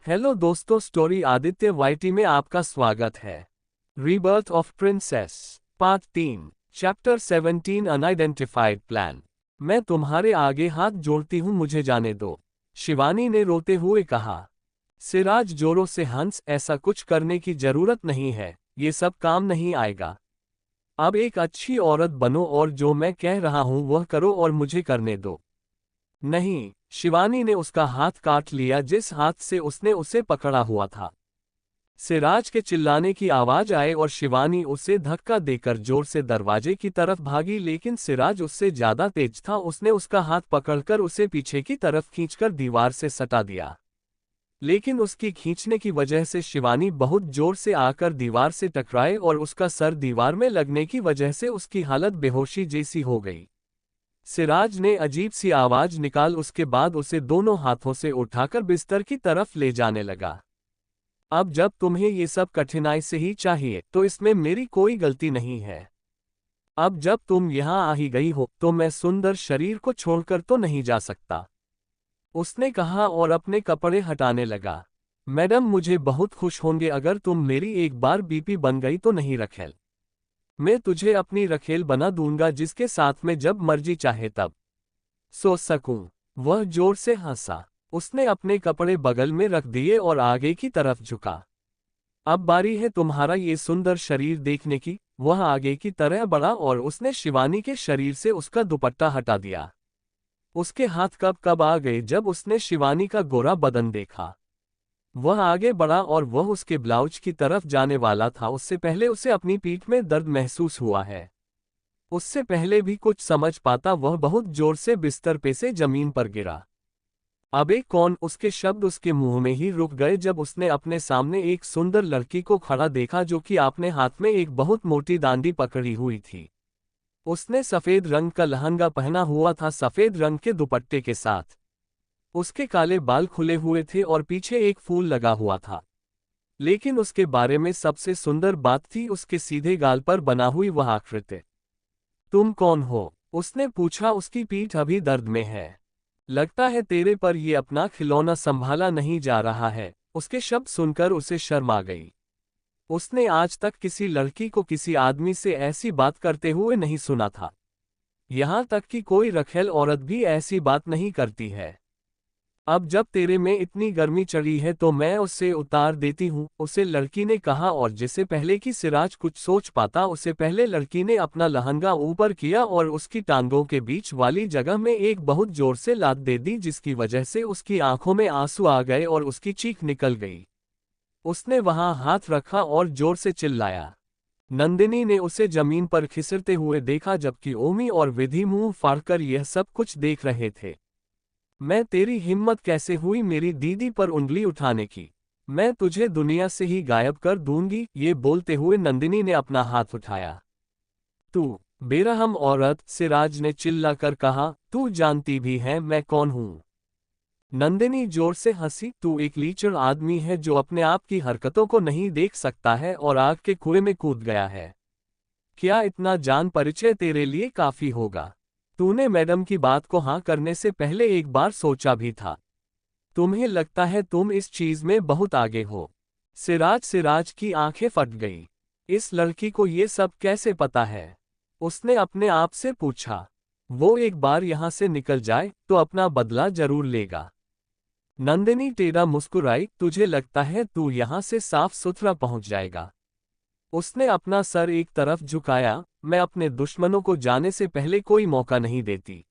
Hello दोस्तों, story Aditya YT में आपका स्वागत है। Rebirth of princess part 3 chapter 17 unidentified plan. मैं तुम्हारे आगे हाथ जोड़ती हूँ, मुझे जाने दो, शिवानी ने रोते हुए कहा। सिराज जोरों से हंस, ऐसा कुछ करने की जरूरत नहीं है, ये सब काम नहीं आएगा। अब एक अच्छी औरत बनो और जो मैं कह रहा हूँ वह करो और मुझे करने दो। नहीं, शिवानी ने उसका हाथ काट लिया जिस हाथ से उसने उसे पकड़ा हुआ था। सिराज के चिल्लाने की आवाज आए और शिवानी उसे धक्का देकर जोर से दरवाजे की तरफ भागी, लेकिन सिराज उससे ज्यादा तेज था। उसने उसका हाथ पकड़कर उसे पीछे की तरफ खींचकर दीवार से सटा दिया, लेकिन उसकी खींचने की वजह से शिवानी बहुत जोर से आकर दीवार से टकराए और उसका सर दीवार में लगने की वजह से उसकी हालत बेहोशी जैसी हो गई। सिराज ने अजीब सी आवाज निकाल उसके बाद उसे दोनों हाथों से उठाकर बिस्तर की तरफ ले जाने लगा। अब जब तुम्हें ये सब कठिनाई से ही चाहिए तो इसमें मेरी कोई गलती नहीं है। अब जब तुम यहाँ आ ही गई हो तो मैं सुंदर शरीर को छोड़कर तो नहीं जा सकता, उसने कहा और अपने कपड़े हटाने लगा। मैडम, मुझे बहुत खुश होंगे अगर तुम मेरी एक बार बीपी बन गई तो। नहीं रखेल, मैं तुझे अपनी रखेल बना दूंगा जिसके साथ में जब मर्जी चाहे तब सो सकूं। वह जोर से हंसा। उसने अपने कपड़े बगल में रख दिए और आगे की तरफ झुका। अब बारी है तुम्हारा ये सुंदर शरीर देखने की। वह आगे की तरह बढ़ा और उसने शिवानी के शरीर से उसका दुपट्टा हटा दिया। उसके हाथ कब कब आ गए जब उसने शिवानी का गोरा बदन देखा। वह आगे बढ़ा और वह उसके ब्लाउज की तरफ जाने वाला था। उससे पहले उसे अपनी पीठ में दर्द महसूस हुआ है। उससे पहले भी कुछ समझ पाता वह बहुत जोर से बिस्तर पे से जमीन पर गिरा। अबे कौन, उसके शब्द उसके मुंह में ही रुक गए जब उसने अपने सामने एक सुंदर लड़की को खड़ा देखा जो कि अपने हाथ में एक बहुत मोटी डांडी पकड़ी हुई थी। उसने सफेद रंग का लहंगा पहना हुआ था, सफेद रंग के दुपट्टे के साथ। उसके काले बाल खुले हुए थे और पीछे एक फूल लगा हुआ था। लेकिन उसके बारे में सबसे सुंदर बात थी उसके सीधे गाल पर बना हुई वह आकृति। तुम कौन हो, उसने पूछा। उसकी पीठ अभी दर्द में है, लगता है तेरे पर ये अपना खिलौना संभाला नहीं जा रहा है। उसके शब्द सुनकर उसे शर्म आ गई। उसने आज तक किसी लड़की को किसी आदमी से ऐसी बात करते हुए नहीं सुना था। यहाँ तक कि कोई रखेल औरत भी ऐसी बात नहीं करती है। अब जब तेरे में इतनी गर्मी चढ़ी है तो मैं उससे उतार देती हूँ, उसे लड़की ने कहा। और जिससे पहले कि सिराज कुछ सोच पाता उससे पहले लड़की ने अपना लहंगा ऊपर किया और उसकी टांगों के बीच वाली जगह में एक बहुत जोर से लात दे दी, जिसकी वजह से उसकी आंखों में आंसू आ गए और उसकी चीख निकल गई। उसने वहां हाथ रखा और जोर से चिल्लाया। नंदिनी ने उसे जमीन पर खिसरते हुए देखा जबकि ओमी और विधि मुंह फाड़कर यह सब कुछ देख रहे थे। मैं तेरी हिम्मत कैसे हुई मेरी दीदी पर उंगली उठाने की, मैं तुझे दुनिया से ही गायब कर दूंगी। ये बोलते हुए नंदिनी ने अपना हाथ उठाया। तू बेरहम औरत, सिराज ने चिल्लाकर कहा। तू जानती भी है मैं कौन हूं? नंदिनी जोर से हंसी। तू एक लीचड़ आदमी है जो अपने आप की हरकतों को नहीं देख सकता है और आग के कुएं में कूद गया है। क्या इतना जान परिचय तेरे लिए काफी होगा? तूने मैडम की बात को हाँ करने से पहले एक बार सोचा भी था? तुम्हें लगता है तुम इस चीज में बहुत आगे हो? सिराज की आंखें फट गई। इस लड़की को ये सब कैसे पता है? उसने अपने आप से पूछा। वो एक बार यहां से निकल जाए तो अपना बदला जरूर लेगा। नंदिनी टेढ़ा मुस्कुराई। तुझे लगता है तू यहां से साफ सुथरा पहुंच जाएगा? उसने अपना सर एक तरफ झुकाया। मैं अपने दुश्मनों को जाने से पहले कोई मौका नहीं देती।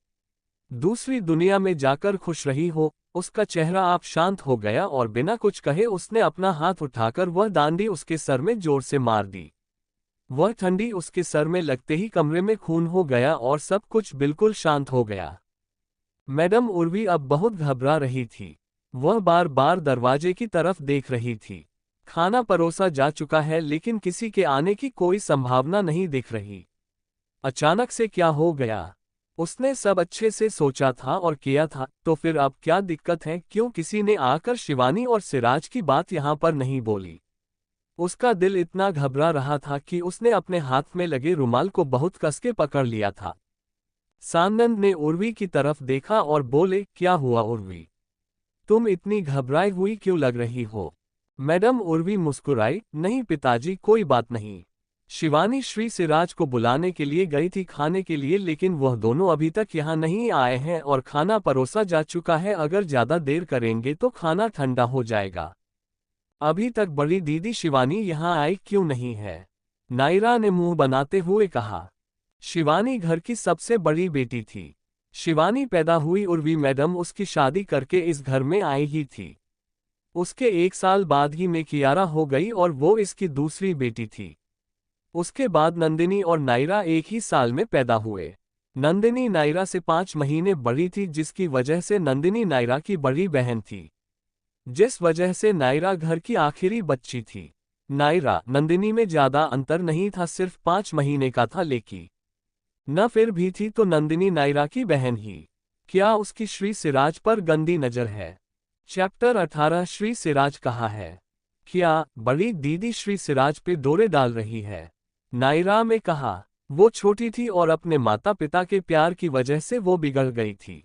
दूसरी दुनिया में जाकर खुश रही हो। उसका चेहरा आप शांत हो गया और बिना कुछ कहे उसने अपना हाथ उठाकर वह डांडी उसके सर में जोर से मार दी। वह ठंडी उसके सर में लगते ही कमरे में खून हो गया और सब कुछ बिल्कुल शांत हो गया। मैडम उर्वी अब बहुत घबरा रही थी। वह बार बार दरवाजे की तरफ देख रही थी। खाना परोसा जा चुका है लेकिन किसी के आने की कोई संभावना नहीं दिख रही। अचानक से क्या हो गया? उसने सब अच्छे से सोचा था और किया था, तो फिर अब क्या दिक्कत है? क्यों किसी ने आकर शिवानी और सिराज की बात यहाँ पर नहीं बोली? उसका दिल इतना घबरा रहा था कि उसने अपने हाथ में लगे रुमाल को बहुत कस के पकड़ लिया था। सानंद ने उर्वी की तरफ देखा और बोले, क्या हुआ उर्वी? तुम इतनी घबराई हुई क्यों लग रही हो? मैडम उर्वी मुस्कुराई, नहीं पिताजी, कोई बात नहीं। शिवानी श्री सिराज को बुलाने के लिए गई थी खाने के लिए, लेकिन वह दोनों अभी तक यहाँ नहीं आए हैं और खाना परोसा जा चुका है। अगर ज्यादा देर करेंगे तो खाना ठंडा हो जाएगा। अभी तक बड़ी दीदी शिवानी यहाँ आई क्यों नहीं है? नायरा ने मुंह बनाते हुए कहा। शिवानी घर की सबसे बड़ी बेटी थी। शिवानी पैदा हुई उर्वी मैडम उसकी शादी करके इस घर में आई ही थी। उसके 1 साल बाद ही में कियारा हो गई और वो इसकी दूसरी बेटी थी। उसके बाद नंदिनी और नायरा एक ही साल में पैदा हुए। नंदिनी नायरा से 5 महीने बड़ी थी, जिसकी वजह से नंदिनी नायरा की बड़ी बहन थी, जिस वजह से नायरा घर की आखिरी बच्ची थी। नायरा नंदिनी में ज्यादा अंतर नहीं था, सिर्फ 5 महीने का था, लेकिन न फिर भी थी तो नंदिनी नायरा की बहन ही। क्या उसकी श्री सिराज पर गंदी नजर है? चैप्टर 18 श्री सिराज कहाँ है? क्या बड़ी दीदी श्री सिराज पे डोरे डाल रही है? नायरा में कहा। वो छोटी थी और अपने माता पिता के प्यार की वजह से वो बिगड़ गई थी।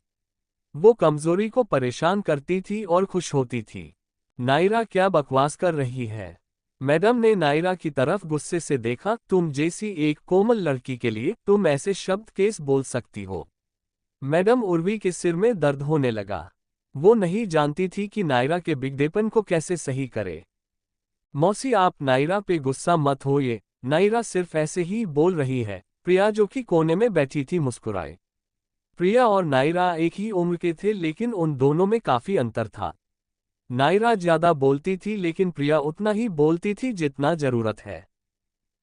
वो कमजोरी को परेशान करती थी और खुश होती थी। नायरा क्या बकवास कर रही है? मैडम ने नायरा की तरफ गुस्से से देखा। तुम जैसी एक कोमल लड़की के लिए तुम ऐसे शब्द कैसे बोल सकती हो? मैडम उर्वी के सिर में दर्द होने लगा। वो नहीं जानती थी कि नायरा के बिगड़ेपन को कैसे सही करे। मौसी, आप नायरा पे गुस्सा मत होइए, नायरा सिर्फ ऐसे ही बोल रही है। प्रिया जो कि कोने में बैठी थी मुस्कुराए। प्रिया और नायरा एक ही उम्र के थे, लेकिन उन दोनों में काफी अंतर था। नायरा ज्यादा बोलती थी, लेकिन प्रिया उतना ही बोलती थी जितना जरूरत है।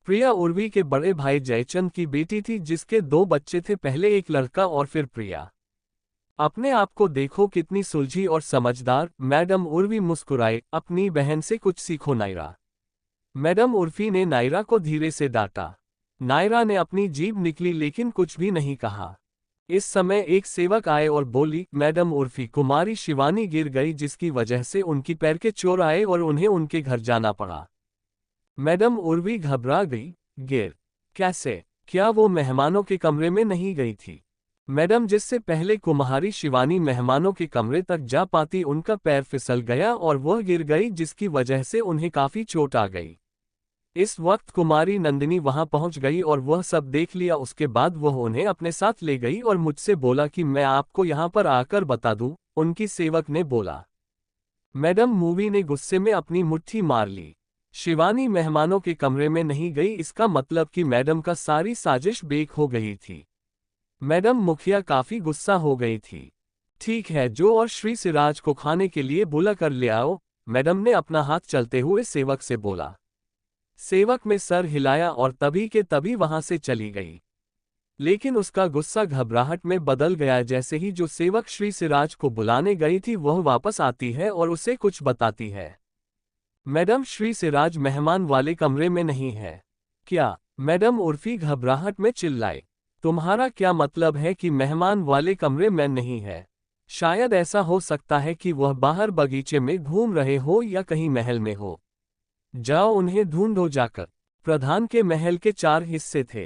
प्रिया उर्वी के बड़े भाई जयचंद की बेटी थी, जिसके 2 बच्चे थे, पहले एक लड़का और फिर प्रिया। अपने आप को देखो कितनी सुलझी और समझदार। मैडम उर्वी मुस्कुराए। अपनी बहन से कुछ सीखो नायरा। मैडम उर्फी ने नायरा को धीरे से डांटा। नायरा ने अपनी जीभ निकली लेकिन कुछ भी नहीं कहा। इस समय एक सेवक आए और बोली, मैडम उर्फी, कुमारी शिवानी गिर गई, जिसकी वजह से उनकी पैर के चोट आए और उन्हें उनके घर जाना पड़ा। मैडम उर्वी घबरा गई। गिर? कैसे? क्या वो मेहमानों के कमरे में नहीं गई थी? मैडम, जिससे पहले कुम्हारी शिवानी मेहमानों के कमरे तक जा पाती, उनका पैर फिसल गया और वह गिर गई, जिसकी वजह से उन्हें काफी चोट आ गई। इस वक्त कुमारी नंदिनी वहां पहुंच गई और वह सब देख लिया। उसके बाद वह उन्हें अपने साथ ले गई और मुझसे बोला कि मैं आपको यहां पर आकर बता दूं, उनकी सेवक ने बोला। मैडम मूवी ने गुस्से में अपनी मुट्ठी मार ली। शिवानी मेहमानों के कमरे में नहीं गई, इसका मतलब कि मैडम का सारी साजिश बेक हो गई थी। मैडम मुखिया काफी गुस्सा हो गई थी। ठीक है, जो और श्री सिराज को खाने के लिए बुला कर ले आओ, मैडम ने अपना हाथ चलते हुए सेवक से बोला। सेवक में सर हिलाया और तभी के तभी वहां से चली गई। लेकिन उसका गुस्सा घबराहट में बदल गया जैसे ही जो सेवक श्री सिराज को बुलाने गई थी वह वापस आती है और उसे कुछ बताती है। मैडम, श्री सिराज मेहमान वाले कमरे में नहीं है। क्या? मैडम उर्फी घबराहट में चिल्लाए। तुम्हारा क्या मतलब है कि मेहमान वाले कमरे में नहीं है? शायद ऐसा हो सकता है कि वह बाहर बगीचे में घूम रहे हो या कहीं महल में हो। जाओ उन्हें ढूंढो जाकर। प्रधान के महल के 4 हिस्से थे।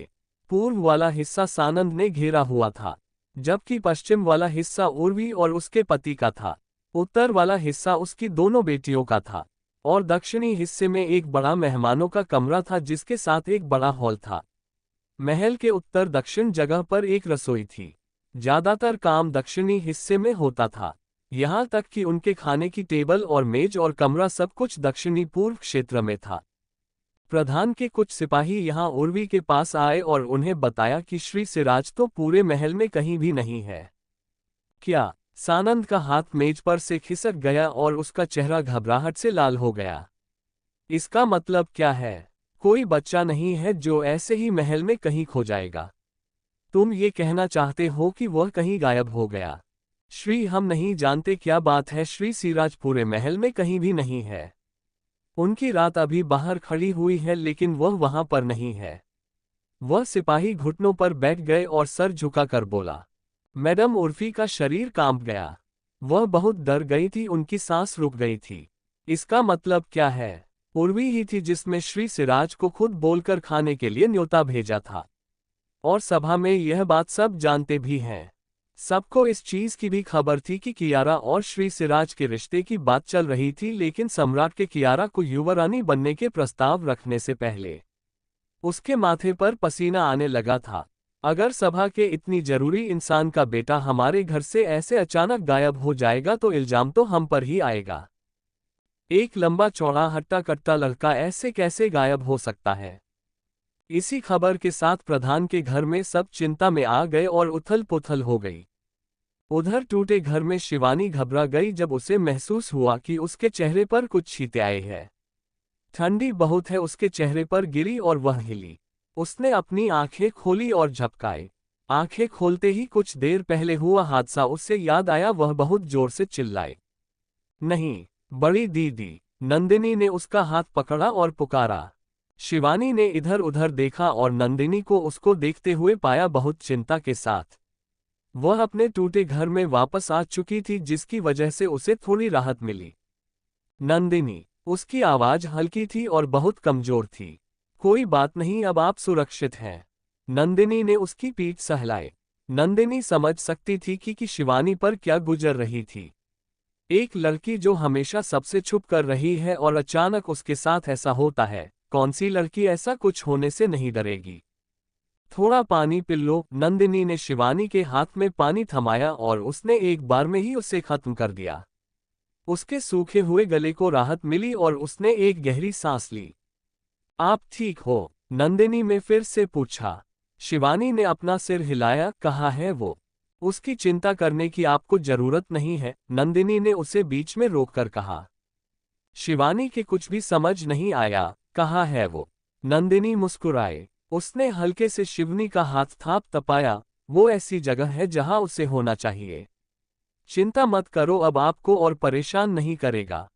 पूर्व वाला हिस्सा सानंद ने घेरा हुआ था, जबकि पश्चिम वाला हिस्सा उर्वी और उसके पति का था। उत्तर वाला हिस्सा उसकी दोनों बेटियों का था और दक्षिणी हिस्से में एक बड़ा मेहमानों का कमरा था, जिसके साथ एक बड़ा हॉल था। महल के उत्तर दक्षिण जगह पर एक रसोई थी। ज्यादातर काम दक्षिणी हिस्से में होता था, यहाँ तक कि उनके खाने की टेबल और मेज और कमरा सब कुछ दक्षिणी पूर्व क्षेत्र में था। प्रधान के कुछ सिपाही यहाँ उर्वी के पास आए और उन्हें बताया कि श्री सिराज तो पूरे महल में कहीं भी नहीं है। क्या? सानंद का हाथ मेज पर से खिसक गया और उसका चेहरा घबराहट से लाल हो गया। इसका मतलब क्या है? कोई बच्चा नहीं है जो ऐसे ही महल में कहीं खो जाएगा। तुम ये कहना चाहते हो कि वह कहीं गायब हो गया? श्री, हम नहीं जानते क्या बात है। श्री सिराज पूरे महल में कहीं भी नहीं है। उनकी रात अभी बाहर खड़ी हुई है, लेकिन वह वहां पर नहीं है। वह सिपाही घुटनों पर बैठ गए और सर झुकाकर बोला। मैडम उर्फी का शरीर कांप गया। वह बहुत डर गई थी, उनकी सांस रुक गई थी। इसका मतलब क्या है? उर्वी ही थी जिसमें श्री सिराज को खुद बोलकर खाने के लिए न्योता भेजा था, और सभा में यह बात सब जानते भी हैं। सबको इस चीज की भी खबर थी कि कियारा और श्री सिराज के रिश्ते की बात चल रही थी, लेकिन सम्राट के कियारा को युवरानी बनने के प्रस्ताव रखने से पहले उसके माथे पर पसीना आने लगा था। अगर सभा के इतनी जरूरी इंसान का बेटा हमारे घर से ऐसे अचानक गायब हो जाएगा तो इल्जाम तो हम पर ही आएगा। एक लंबा चौड़ा हट्टा कट्टा लड़का ऐसे कैसे गायब हो सकता है? इसी खबर के साथ प्रधान के घर में सब चिंता में आ गए और उथल पुथल हो गई। उधर टूटे घर में शिवानी घबरा गई जब उसे महसूस हुआ कि उसके चेहरे पर कुछ छींटे आए हैं। ठंडी बहुत है उसके चेहरे पर गिरी और वह हिली। उसने अपनी आंखें खोली और झपकाए। आंखें खोलते ही कुछ देर पहले हुआ हादसा उससे याद आया। वह बहुत जोर से चिल्लाए, नहीं, बड़ी दीदी। नंदिनी ने उसका हाथ पकड़ा और पुकारा। शिवानी ने इधर उधर देखा और नंदिनी को उसको देखते हुए पाया बहुत चिंता के साथ। वह अपने टूटे घर में वापस आ चुकी थी, जिसकी वजह से उसे थोड़ी राहत मिली। नंदिनी, उसकी आवाज हल्की थी और बहुत कमजोर थी। कोई बात नहीं, अब आप सुरक्षित हैं। नंदिनी ने उसकी पीठ सहलाई। नंदिनी समझ सकती थी कि शिवानी पर क्या गुजर रही थी। एक लड़की जो हमेशा सबसे छुप कर रही है और अचानक उसके साथ ऐसा होता है। कौन सी लड़की ऐसा कुछ होने से नहीं डरेगी? थोड़ा पानी पी लो। नंदिनी ने शिवानी के हाथ में पानी थमाया और उसने एक बार में ही उसे खत्म कर दिया। उसके सूखे हुए गले को राहत मिली और उसने एक गहरी सांस ली। आप ठीक हो? नंदिनी ने फिर से पूछा। शिवानी ने अपना सिर हिलाया। कहाँ है वो? उसकी चिंता करने की आपको जरूरत नहीं है, नंदिनी ने उसे बीच में रोककर कहा। शिवानी के कुछ भी समझ नहीं आया। कहाँ है वो? नंदिनी मुस्कुराए। उसने हल्के से शिवानी का हाथ थाप तपाया। वो ऐसी जगह है जहां उसे होना चाहिए। चिंता मत करो, अब आपको और परेशान नहीं करेगा।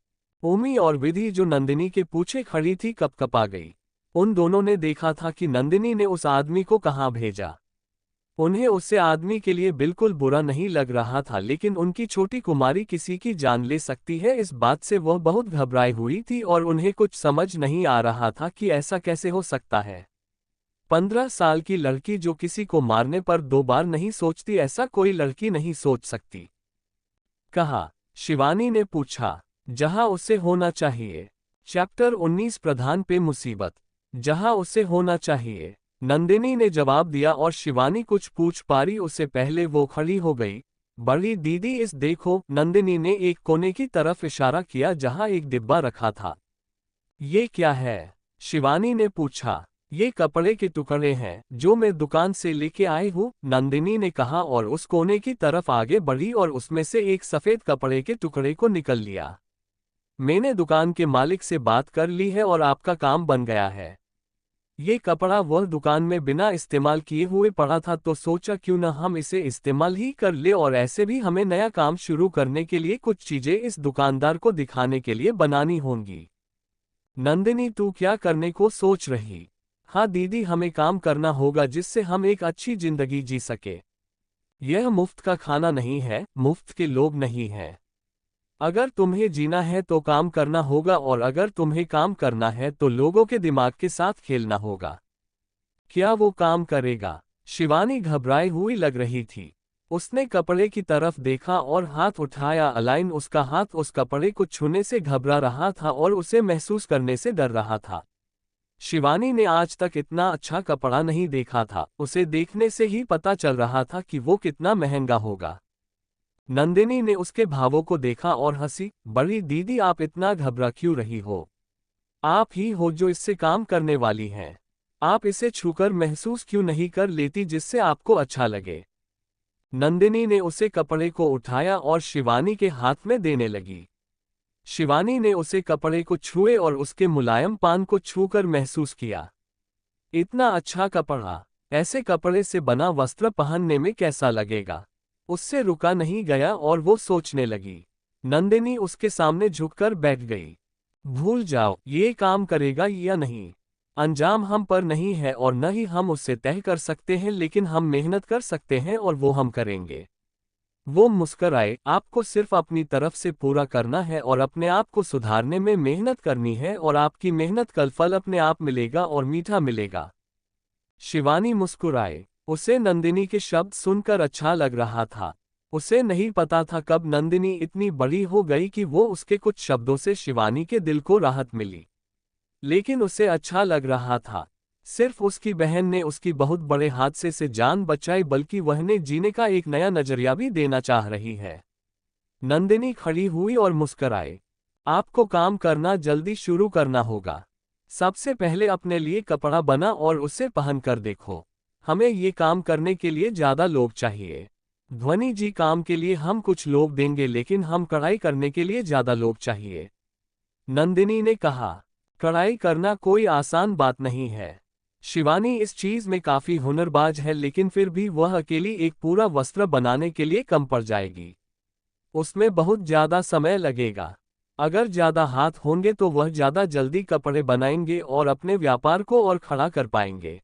ओमी और विधि जो नंदिनी के पीछे खड़ी थी कपकपा गई। उन दोनों ने देखा था कि नंदिनी ने उस आदमी को कहाँ भेजा। उन्हें उससे आदमी के लिए बिल्कुल बुरा नहीं लग रहा था, लेकिन उनकी छोटी कुमारी किसी की जान ले सकती है, इस बात से वह बहुत घबराई हुई थी और उन्हें कुछ समझ नहीं आ रहा था कि ऐसा कैसे हो सकता है। 15 साल की लड़की जो किसी को मारने पर 2 बार नहीं सोचती, ऐसा कोई लड़की नहीं सोच सकती। कहा? शिवानी ने पूछा। जहां उसे होना चाहिए। चैप्टर 19 प्रधान पे मुसीबत। जहां उसे होना चाहिए, नंदिनी ने जवाब दिया और शिवानी कुछ पूछ पारी उससे पहले वो खड़ी हो गई। बड़ी दीदी इस देखो। नंदिनी ने एक कोने की तरफ इशारा किया जहां एक डिब्बा रखा था। ये क्या है? शिवानी ने पूछा। ये कपड़े के टुकड़े हैं जो मैं दुकान से लेके आई हूँ, नंदिनी ने कहा और उस कोने की तरफ आगे बढ़ी और उसमें से एक सफेद कपड़े के टुकड़े को निकल लिया। मैंने दुकान के मालिक से बात कर ली है और आपका काम बन गया है। ये कपड़ा वह दुकान में बिना इस्तेमाल किए हुए पड़ा था, तो सोचा क्यों न हम इसे इस्तेमाल ही कर ले, और ऐसे भी हमें नया काम शुरू करने के लिए कुछ चीजें इस दुकानदार को दिखाने के लिए बनानी होंगी। नंदिनी, तू क्या करने को सोच रही? हाँ दीदी, हमें काम करना होगा जिससे हम एक अच्छी जिंदगी जी सके। यह मुफ्त का खाना नहीं है, मुफ्त के लोग नहीं हैं। अगर तुम्हें जीना है तो काम करना होगा, और अगर तुम्हें काम करना है तो लोगों के दिमाग के साथ खेलना होगा। क्या वो काम करेगा? शिवानी घबराई हुई लग रही थी। उसने कपड़े की तरफ देखा और हाथ उठाया। अलाइन उसका हाथ उस कपड़े को छूने से घबरा रहा था और उसे महसूस करने से डर रहा था। शिवानी ने आज तक इतना अच्छा कपड़ा नहीं देखा था। उसे देखने से ही पता चल रहा था कि वो कितना महंगा होगा। नंदिनी ने उसके भावों को देखा और हंसी। बड़ी दीदी, आप इतना घबरा क्यों रही हो? आप ही हो जो इससे काम करने वाली हैं। आप इसे छूकर महसूस क्यों नहीं कर लेती जिससे आपको अच्छा लगे? नंदिनी ने उसे कपड़े को उठाया और शिवानी के हाथ में देने लगी। शिवानी ने उसे कपड़े को छुए और उसके मुलायम पान को छूकर महसूस किया। इतना अच्छा कपड़ा, ऐसे कपड़े से बना वस्त्र पहनने में कैसा लगेगा? उससे रुका नहीं गया और वो सोचने लगी। नंदिनी उसके सामने झुककर बैठ गई। भूल जाओ, ये काम करेगा या नहीं, अंजाम हम पर नहीं है और न ही हम उससे तय कर सकते हैं, लेकिन हम मेहनत कर सकते हैं और वो हम करेंगे। वो मुस्कराए। आपको सिर्फ अपनी तरफ से पूरा करना है और अपने आप को सुधारने में मेहनत करनी है, और आपकी मेहनत कल फल अपने आप मिलेगा और मीठा मिलेगा। शिवानी मुस्कुराए। उसे नंदिनी के शब्द सुनकर अच्छा लग रहा था। उसे नहीं पता था कब नंदिनी इतनी बड़ी हो गई कि वो उसके कुछ शब्दों से शिवानी के दिल को राहत मिली। लेकिन उसे अच्छा लग रहा था। सिर्फ उसकी बहन ने उसकी बहुत बड़े हादसे से जान बचाई, बल्कि वह ने जीने का एक नया नजरिया भी देना चाह रही है। नंदिनी खड़ी हुई और मुस्कुराई। आपको काम करना जल्दी शुरू करना होगा। सबसे पहले अपने लिए कपड़ा बना और उसे पहन कर देखो। हमें ये काम करने के लिए ज्यादा लोग चाहिए। ध्वनि जी, काम के लिए हम कुछ लोग देंगे, लेकिन हम कढ़ाई करने के लिए ज्यादा लोग चाहिए। नंदिनी ने कहा, कढ़ाई करना कोई आसान बात नहीं है। शिवानी इस चीज में काफी हुनरबाज है, लेकिन फिर भी वह अकेली एक पूरा वस्त्र बनाने के लिए कम पड़ जाएगी। उसमें बहुत ज्यादा समय लगेगा। अगर ज्यादा हाथ होंगे तो वह ज्यादा जल्दी कपड़े बनाएंगे और अपने व्यापार को और खड़ा कर पाएंगे।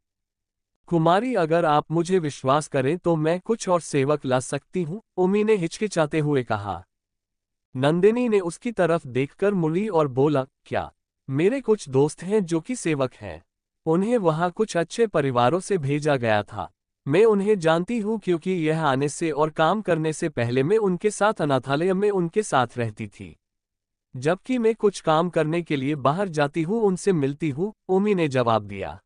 कुमारी, अगर आप मुझे विश्वास करें तो मैं कुछ और सेवक ला सकती हूँ, उमी ने हिचकिचाते हुए कहा। नंदिनी ने उसकी तरफ देखकर मुड़ी और बोला, क्या? मेरे कुछ दोस्त हैं जो कि सेवक हैं। उन्हें वहां कुछ अच्छे परिवारों से भेजा गया था। मैं उन्हें जानती हूँ क्योंकि यह आने से और काम करने से पहले मैं उनके साथ अनाथालय में उनके साथ रहती थी। जबकि मैं कुछ काम करने के लिए बाहर जाती हूँ, उनसे मिलती हूँ, उमी ने जवाब दिया।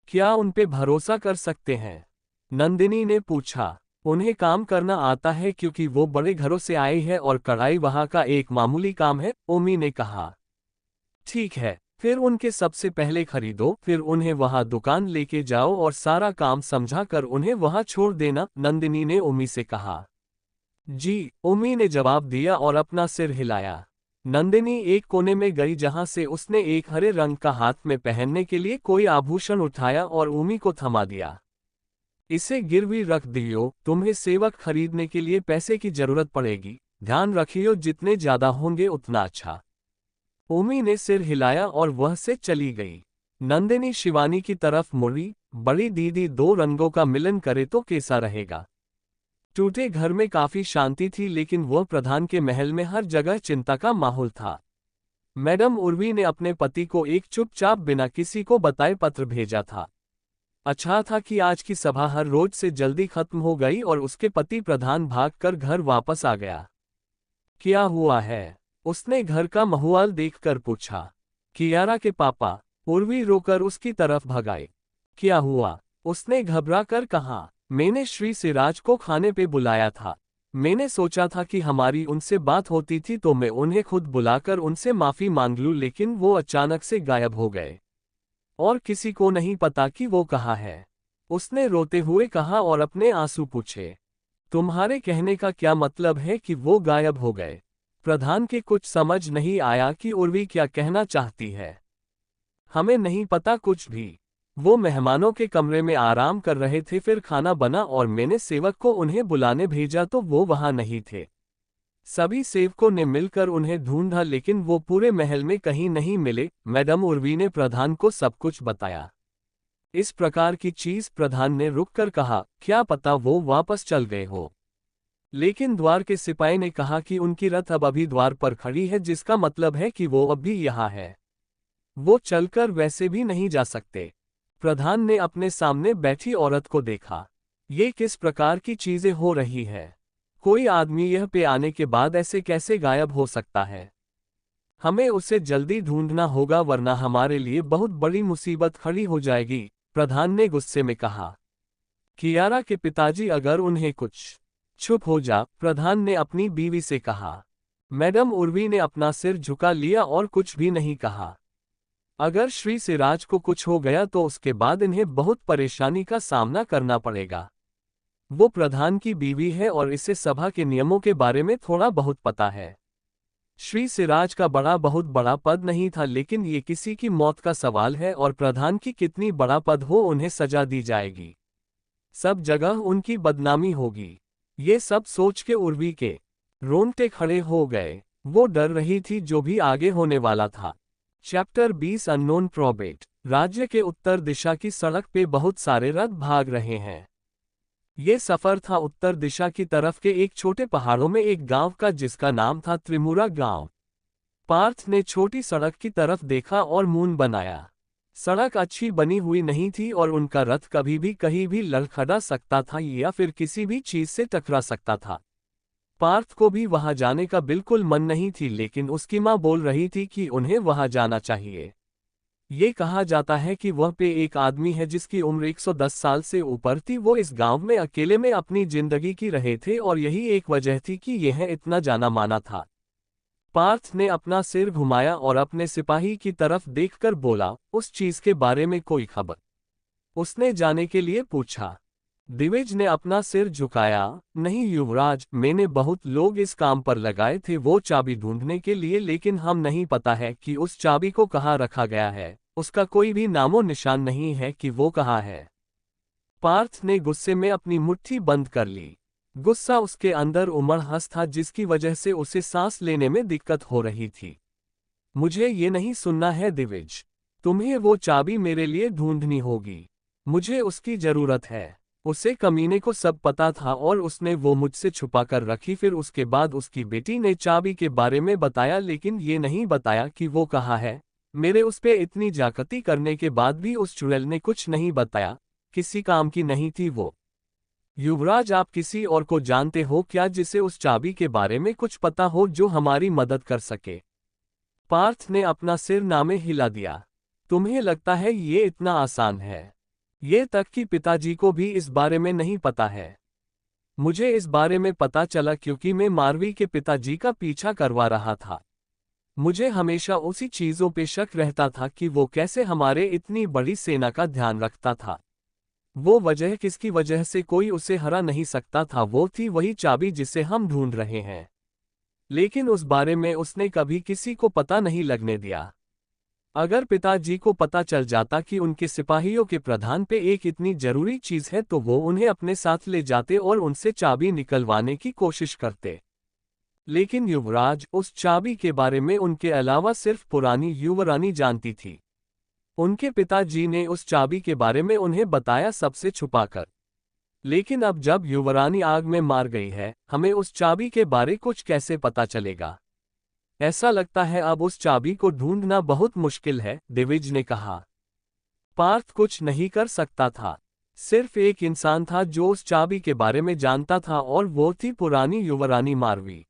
क्या उन पे भरोसा कर सकते हैं? नंदिनी ने पूछा। उन्हें काम करना आता है क्योंकि वो बड़े घरों से आए हैं और कढ़ाई वहां का एक मामूली काम है, उमी ने कहा। ठीक है, फिर उनके सबसे पहले खरीदो, फिर उन्हें वहां दुकान लेके जाओ और सारा काम समझा कर उन्हें वहां छोड़ देना, नंदिनी ने उमी से कहा। जी, उमी ने जवाब दिया और अपना सिर हिलाया। नंदिनी एक कोने में गई जहां से उसने एक हरे रंग का हाथ में पहनने के लिए कोई आभूषण उठाया और उमी को थमा दिया। इसे गिरवी रख दियो, तुम्हें सेवक खरीदने के लिए पैसे की जरूरत पड़ेगी। ध्यान रखियो, जितने ज्यादा होंगे उतना अच्छा। उमी ने सिर हिलाया और वह से चली गई। नंदिनी शिवानी की तरफ मुड़ी। बड़ी दीदी, दो रंगों का मिलन करे तो कैसा रहेगा? टूटे घर में काफी शांति थी, लेकिन वह प्रधान के महल में हर जगह चिंता का माहौल था। मैडम उर्वी ने अपने पति को एक चुपचाप बिना किसी को बताए पत्र भेजा था। अच्छा था कि आज की सभा हर रोज से जल्दी खत्म हो गई और उसके पति प्रधान भागकर घर वापस आ गया। क्या हुआ है? उसने घर का माहौल देखकर पूछा। कियारा के पापा। उर्वी रोकर उसकी तरफ भगाई। क्या हुआ? उसने घबरा कर कहा। मैंने श्री सिराज को खाने पे बुलाया था। मैंने सोचा था कि हमारी उनसे बात होती थी तो मैं उन्हें खुद बुलाकर उनसे माफी मांग लूं, लेकिन वो अचानक से गायब हो गए और किसी को नहीं पता कि वो कहाँ है। उसने रोते हुए कहा और अपने आंसू पूछे। तुम्हारे कहने का क्या मतलब है कि वो गायब हो गए? प्रधान के कुछ समझ नहीं आया कि उर्वी क्या कहना चाहती है। हमें नहीं पता कुछ भी। वो मेहमानों के कमरे में आराम कर रहे थे, फिर खाना बना और मैंने सेवक को उन्हें बुलाने भेजा तो वो वहां नहीं थे। सभी सेवकों ने मिलकर उन्हें ढूंढा, लेकिन वो पूरे महल में कहीं नहीं मिले। मैडम उर्वी ने प्रधान को सब कुछ बताया। इस प्रकार की चीज प्रधान ने रुककर कहा, क्या पता वो वापस चल गए हो। लेकिन द्वार के सिपाही ने कहा कि उनकी रथ अब अभी द्वार पर खड़ी है, जिसका मतलब है कि वो अब भी यहाँ है। वो चलकर वैसे भी नहीं जा सकते। प्रधान ने अपने सामने बैठी औरत को देखा। ये किस प्रकार की चीजें हो रही है? कोई आदमी यह पे आने के बाद ऐसे कैसे गायब हो सकता है? हमें उसे जल्दी ढूंढना होगा, वरना हमारे लिए बहुत बड़ी मुसीबत खड़ी हो जाएगी, प्रधान ने गुस्से में कहा। कियारा के पिताजी, अगर उन्हें कुछ चुप हो जा, प्रधान ने अपनी बीवी से कहा। मैडम उर्वी ने अपना सिर झुका लिया और कुछ भी नहीं कहा। अगर श्री सिराज को कुछ हो गया तो उसके बाद इन्हें बहुत परेशानी का सामना करना पड़ेगा। वो प्रधान की बीवी है और इसे सभा के नियमों के बारे में थोड़ा बहुत पता है। श्री सिराज का बहुत बड़ा पद नहीं था, लेकिन ये किसी की मौत का सवाल है और प्रधान की कितनी बड़ा पद हो, उन्हें सजा दी जाएगी। सब जगह उनकी बदनामी होगी। ये सब सोच के उर्वी के रोंगटे खड़े हो गए। वो डर रही थी जो भी आगे होने वाला था। Chapter 20 unknown probate. राज्य के उत्तर दिशा की सड़क पे बहुत सारे रथ भाग रहे हैं। ये सफर था उत्तर दिशा की तरफ के एक छोटे पहाड़ों में एक गांव का, जिसका नाम था त्रिमुरा गांव। पार्थ ने छोटी सड़क की तरफ देखा और मुंह बनाया। सड़क अच्छी बनी हुई नहीं थी और उनका रथ कभी भी कहीं भी लड़खड़ा सकता था या फिर किसी भी चीज से टकरा सकता था। पार्थ को भी वहां जाने का बिल्कुल मन नहीं थी, लेकिन उसकी मां बोल रही थी कि उन्हें वहां जाना चाहिए। ये कहा जाता है कि वह पे एक आदमी है जिसकी उम्र 110 साल से ऊपर थी। वो इस गांव में अकेले में अपनी जिंदगी की रहे थे और यही एक वजह थी कि यह इतना जाना माना था। पार्थ ने अपना सिर घुमाया और अपने सिपाही की तरफ देखकर बोला, उस चीज के बारे में कोई खबर? उसने जाने के लिए पूछा। दिविज ने अपना सिर झुकाया, नहीं युवराज, मैंने बहुत लोग इस काम पर लगाए थे वो चाबी ढूंढने के लिए, लेकिन हम नहीं पता है कि उस चाबी को कहाँ रखा गया है। उसका कोई भी नामो निशान नहीं है कि वो कहाँ है। पार्थ ने गुस्से में अपनी मुट्ठी बंद कर ली। गुस्सा उसके अंदर उमड़ था जिसकी वजह से उसे सांस लेने में दिक्कत हो रही थी। मुझे ये नहीं सुनना है दिविज। तुम्हें वो चाबी मेरे लिए ढूंढनी होगी। मुझे उसकी जरूरत है। उसे कमीने को सब पता था और उसने वो मुझसे छुपा कर रखी। फिर उसके बाद उसकी बेटी ने चाबी के बारे में बताया, लेकिन ये नहीं बताया कि वो कहाँ है। मेरे उस पे इतनी जाकती करने के बाद भी उस चुड़ैल ने कुछ नहीं बताया। किसी काम की नहीं थी वो। युवराज, आप किसी और को जानते हो क्या जिसे उस चाबी के बारे में कुछ पता हो जो हमारी मदद कर सके? पार्थ ने अपना सिर नामे हिला दिया। तुम्हें लगता है ये इतना आसान है? ये तक कि पिताजी को भी इस बारे में नहीं पता है। मुझे इस बारे में पता चला क्योंकि मैं मारवी के पिताजी का पीछा करवा रहा था। मुझे हमेशा उसी चीजों पे शक रहता था कि वो कैसे हमारे इतनी बड़ी सेना का ध्यान रखता था। वो वजह किसकी वजह से कोई उसे हरा नहीं सकता था, वो थी वही चाबी जिसे हम ढूंढ रहे हैं। लेकिन उस बारे में उसने कभी किसी को पता नहीं लगने दिया। अगर पिताजी को पता चल जाता कि उनके सिपाहियों के प्रधान पे एक इतनी जरूरी चीज है तो वो उन्हें अपने साथ ले जाते और उनसे चाबी निकलवाने की कोशिश करते। लेकिन युवराज, उस चाबी के बारे में उनके अलावा सिर्फ पुरानी युवरानी जानती थी। उनके पिताजी ने उस चाबी के बारे में उन्हें बताया, सबसे छुपाकर। लेकिन अब जब युवरानी आग में मार गई है, हमें उस चाबी के बारे कुछ कैसे पता चलेगा? ऐसा लगता है अब उस चाबी को ढूंढना बहुत मुश्किल है, दिविज ने कहा। पार्थ कुछ नहीं कर सकता था। सिर्फ एक इंसान था जो उस चाबी के बारे में जानता था और वो थी पुरानी युवरानी मारवी।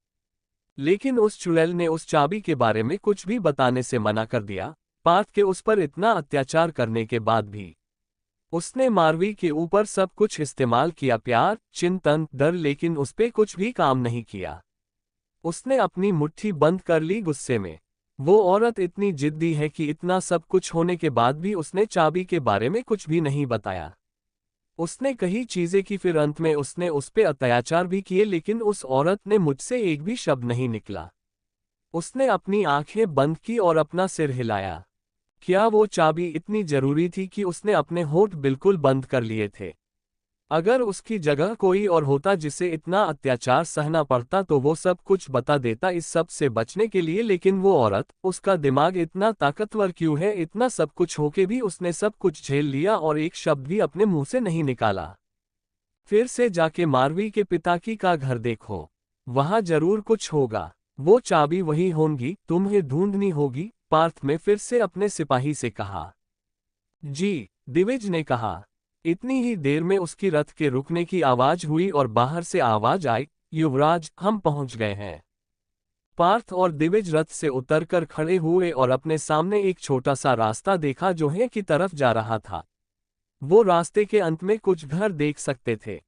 लेकिन उस चुड़ैल ने उस चाबी के बारे में कुछ भी बताने से मना कर दिया। पार्थ के उस पर इतना अत्याचार करने के बाद भी उसने मारवी के ऊपर सब कुछ इस्तेमाल किया, प्यार, चिंतन, डर, लेकिन उस पे कुछ भी काम नहीं किया। उसने अपनी मुट्ठी बंद कर ली गुस्से में। वो औरत इतनी जिद्दी है कि इतना सब कुछ होने के बाद भी उसने चाबी के बारे में कुछ भी नहीं बताया। उसने कई चीजें की, फिर अंत में उसने उस पे अत्याचार भी किए, लेकिन उस औरत ने मुझसे एक भी शब्द नहीं निकला। उसने अपनी आंखें बंद की और अपना सिर हिलाया। क्या वो चाबी इतनी जरूरी थी कि उसने अपने होठ बिल्कुल बंद कर लिए थे? अगर उसकी जगह कोई और होता जिसे इतना अत्याचार सहना पड़ता तो वो सब कुछ बता देता इस सब से बचने के लिए, लेकिन वो औरत, उसका दिमाग इतना ताकतवर क्यों है? इतना सब कुछ होके भी उसने सब कुछ झेल लिया और एक शब्द भी अपने मुंह से नहीं निकाला। फिर से जाके मारवी के पिता की का घर देखो, वहां जरूर कुछ होगा। वो चाबी वही होंगी, तुम्हें ढूंढनी होगी, पार्थ ने फिर से अपने सिपाही से कहा। जी, दिविज ने कहा। इतनी ही देर में उसकी रथ के रुकने की आवाज हुई और बाहर से आवाज आई, युवराज, हम पहुंच गए हैं। पार्थ और दिविज रथ से उतरकर खड़े हुए और अपने सामने एक छोटा सा रास्ता देखा जो है की तरफ जा रहा था। वो रास्ते के अंत में कुछ घर देख सकते थे।